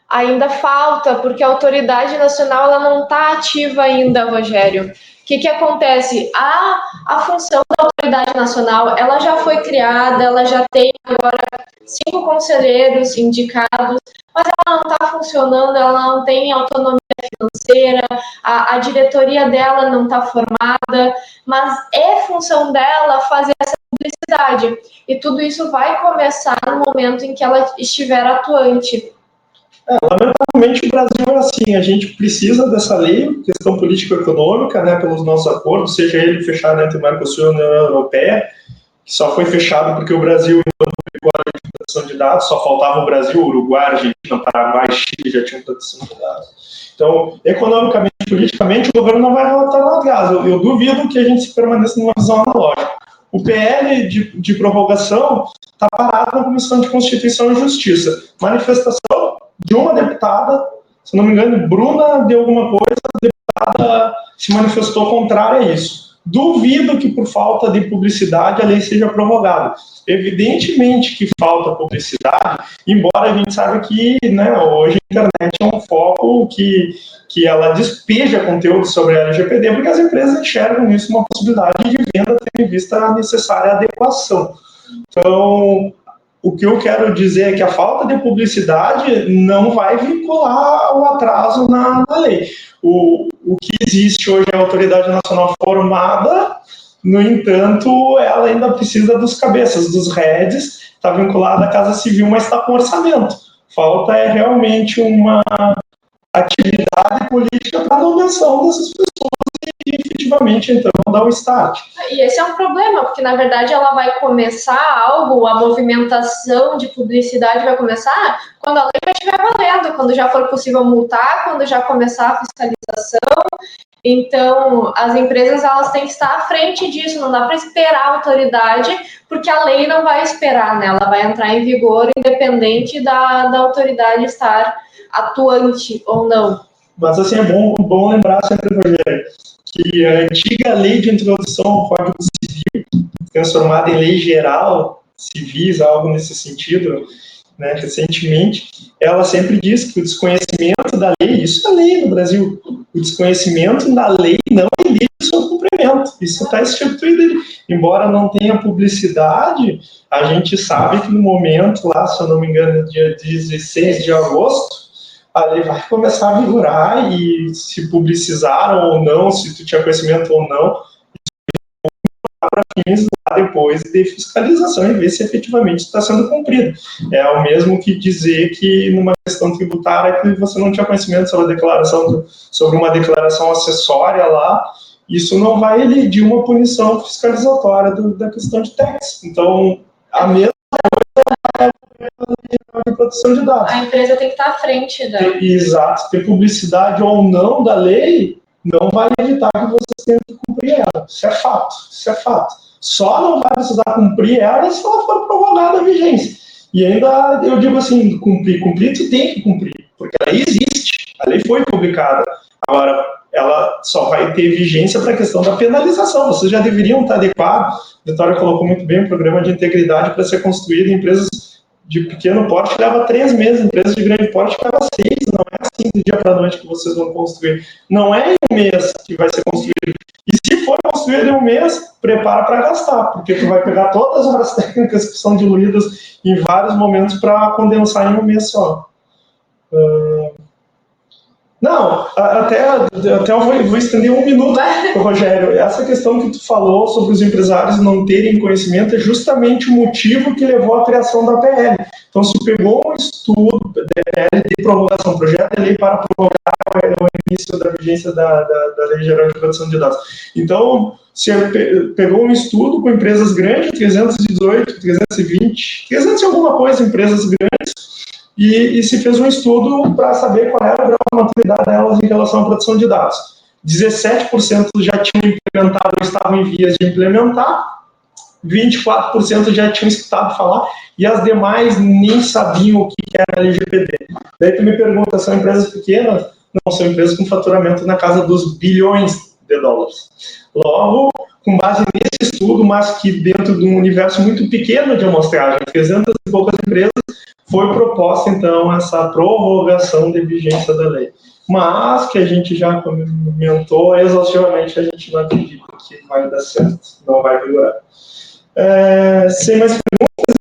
Ainda falta, porque a autoridade nacional ela não está ativa ainda, Rogério. O que acontece? A função da autoridade nacional, ela já foi criada, ela já tem agora 5 conselheiros indicados, mas ela não está funcionando, ela não tem autonomia financeira, a diretoria dela não está formada, mas é função dela fazer essa publicidade. E tudo isso vai começar no momento em que ela estiver atuante. Lamentavelmente o Brasil é assim, a gente precisa dessa lei, questão político-econômica, né, pelos nossos acordos, seja ele fechado entre o Mercosul e a União Europeia, que só foi fechado porque o Brasil não publicou a lei de proteção de dados, só faltava o Brasil, Uruguai, Argentina, Paraguai, Chile já tinham proteção de dados. Então, economicamente e politicamente, o governo não vai relatar no atraso. Eu duvido que a gente se permaneça numa visão analógica. O PL de prorrogação está parado na Comissão de Constituição e Justiça. Manifestação de uma deputada, se não me engano, Bruna de alguma coisa, a deputada se manifestou contrária a isso. Duvido que por falta de publicidade a lei seja prorrogada. Evidentemente que falta publicidade, embora a gente saiba que, né, hoje a internet é um foco que ela despeja conteúdo sobre a LGPD, porque as empresas enxergam nisso uma possibilidade de venda, tendo em vista a necessária adequação. Então, o que eu quero dizer é que a falta de publicidade não vai vincular o atraso na lei. O que existe hoje é a autoridade nacional formada, no entanto, ela ainda precisa dos cabeças, dos heads, está vinculada à Casa Civil, mas está com orçamento. Falta realmente uma atividade política para a nomeação dessas pessoas e efetivamente, então, dar o start. E esse é um problema, porque, na verdade, ela vai começar algo, a movimentação de publicidade vai começar quando a lei já estiver valendo, quando já for possível multar, quando já começar a fiscalização. Então, as empresas elas têm que estar à frente disso, não dá para esperar a autoridade, porque a lei não vai esperar, né? Ela vai entrar em vigor independente da autoridade estar atuante ou não. Mas assim, é bom lembrar sempre, Rogério, que a antiga lei de introdução ao Código Civil, transformada em lei geral, civis, algo nesse sentido, né, recentemente, ela sempre diz que o desconhecimento da lei, isso é lei no Brasil, o desconhecimento da lei não inibe o seu cumprimento. Isso está instituído. Embora não tenha publicidade, a gente sabe que no momento lá, se eu não me engano, dia 16 de agosto, a lei vai começar a vigorar e se publicizaram ou não, se tu tinha conhecimento ou não, para fins lá depois de fiscalização e ver se efetivamente está sendo cumprido. É o mesmo que dizer que numa questão tributária que você não tinha conhecimento sobre a declaração, sobre uma declaração acessória lá, isso não vai eleger uma punição fiscalizatória da questão de tax. Então, a mesma de proteção de dados. A empresa tem que estar à frente da... Exato. Ter publicidade ou não da lei não vai evitar que vocês tenham que cumprir ela. Isso é fato. Isso é fato. Só não vai precisar cumprir ela se ela for prorrogada a vigência. E ainda eu digo assim, cumprir, tu tem que cumprir, porque a lei existe, a lei foi publicada. Agora, ela só vai ter vigência para a questão da penalização. Vocês já deveriam estar adequados. A Vitória colocou muito bem o programa de integridade para ser construído em empresas de pequeno porte leva 3 meses, empresas de grande porte leva 6, não é assim do dia para a noite que vocês vão construir. Não é em um mês que vai ser construído. E se for construído em um mês, prepara para gastar, porque tu vai pegar todas as horas técnicas que são diluídas em vários momentos para condensar em um mês só. Não, até eu vou estender 1 minuto, Rogério. Essa questão que tu falou sobre os empresários não terem conhecimento é justamente o motivo que levou à criação da PL. Então, se pegou um estudo da PL de prorrogação, projeto de lei para prorrogar o início da vigência da Lei Geral de Proteção de Dados. Então, se pegou um estudo com empresas grandes, 318, 320, 300 e alguma coisa, empresas grandes, e se fez um estudo para saber qual era o grau de maturidade delas em relação à proteção de dados. 17% já tinham implementado ou estavam em vias de implementar, 24% já tinham escutado falar, e as demais nem sabiam o que era LGPD. Daí tu me pergunta, são empresas pequenas? Não, são empresas com faturamento na casa dos bilhões de dólares. Logo, com base nesse estudo, mas que dentro de um universo muito pequeno de amostragem, 300 e poucas empresas, foi proposta, então, essa prorrogação de vigência da lei. Mas, que a gente já comentou exaustivamente, a gente não acredita que vai dar certo, não vai vigorar. Sem mais perguntas?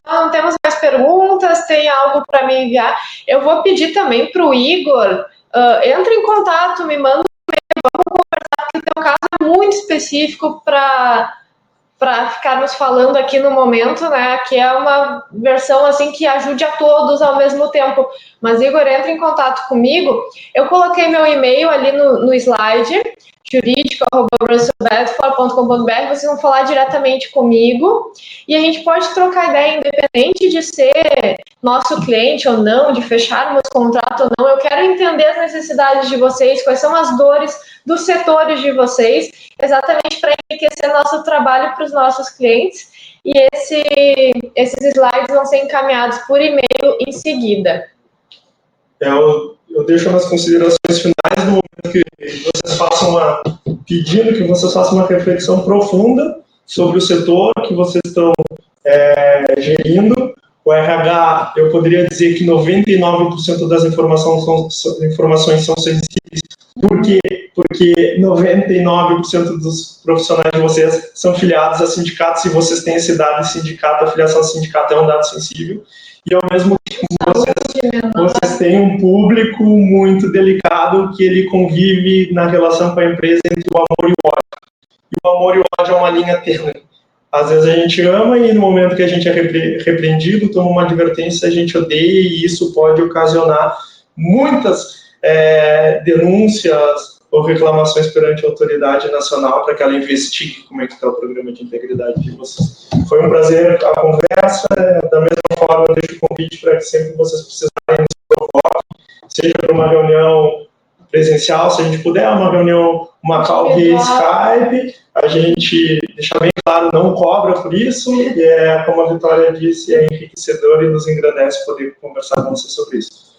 Não temos mais perguntas, tem algo para me enviar. Eu vou pedir também para o Igor, entre em contato, me manda um e-mail, vamos conversar, porque tem um caso muito específico para ficarmos falando aqui no momento, né, que é uma versão assim que ajude a todos ao mesmo tempo. Mas, Igor, entra em contato comigo. Eu coloquei meu e-mail ali no slide, jurídico@brasselbedford.com.br, vocês vão falar diretamente comigo e a gente pode trocar ideia, independente de ser nosso cliente ou não, de fecharmos contrato ou não. Eu quero entender as necessidades de vocês, quais são as dores dos setores de vocês, exatamente para enriquecer nosso trabalho para os nossos clientes. E esses slides vão ser encaminhados por e-mail em seguida. Eu deixo nas considerações finais do momento que vocês façam pedindo que vocês façam uma reflexão profunda sobre o setor que vocês estão gerindo. O RH, eu poderia dizer que 99% das informações são sensíveis. Por quê? Porque 99% dos profissionais de vocês são filiados a sindicatos e vocês têm esse dado de sindicato, a filiação a sindicato é um dado sensível. E, ao mesmo tempo, vocês têm um público muito delicado que ele convive na relação com a empresa entre o amor e o ódio. E o amor e o ódio é uma linha tênue. Às vezes a gente ama e no momento que a gente é repreendido, toma uma advertência, a gente odeia e isso pode ocasionar muitas denúncias ou reclamações perante a autoridade nacional para que ela investigue como é que está o programa de integridade de vocês. Foi um prazer a conversa, da mesma forma eu deixo o convite para que sempre vocês precisarem nos provoquem, seja para uma reunião presencial, se a gente puder, uma reunião, uma call via Skype, a gente deixa bem claro, não cobra por isso, e como a Vitória disse, é enriquecedor e nos engrandece poder conversar com você sobre isso.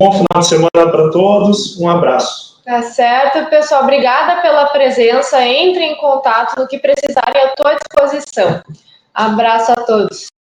Um bom final de semana para todos, um abraço. Tá certo, pessoal. Obrigada pela presença. Entre em contato no que precisarem, eu estou à disposição. Abraço a todos.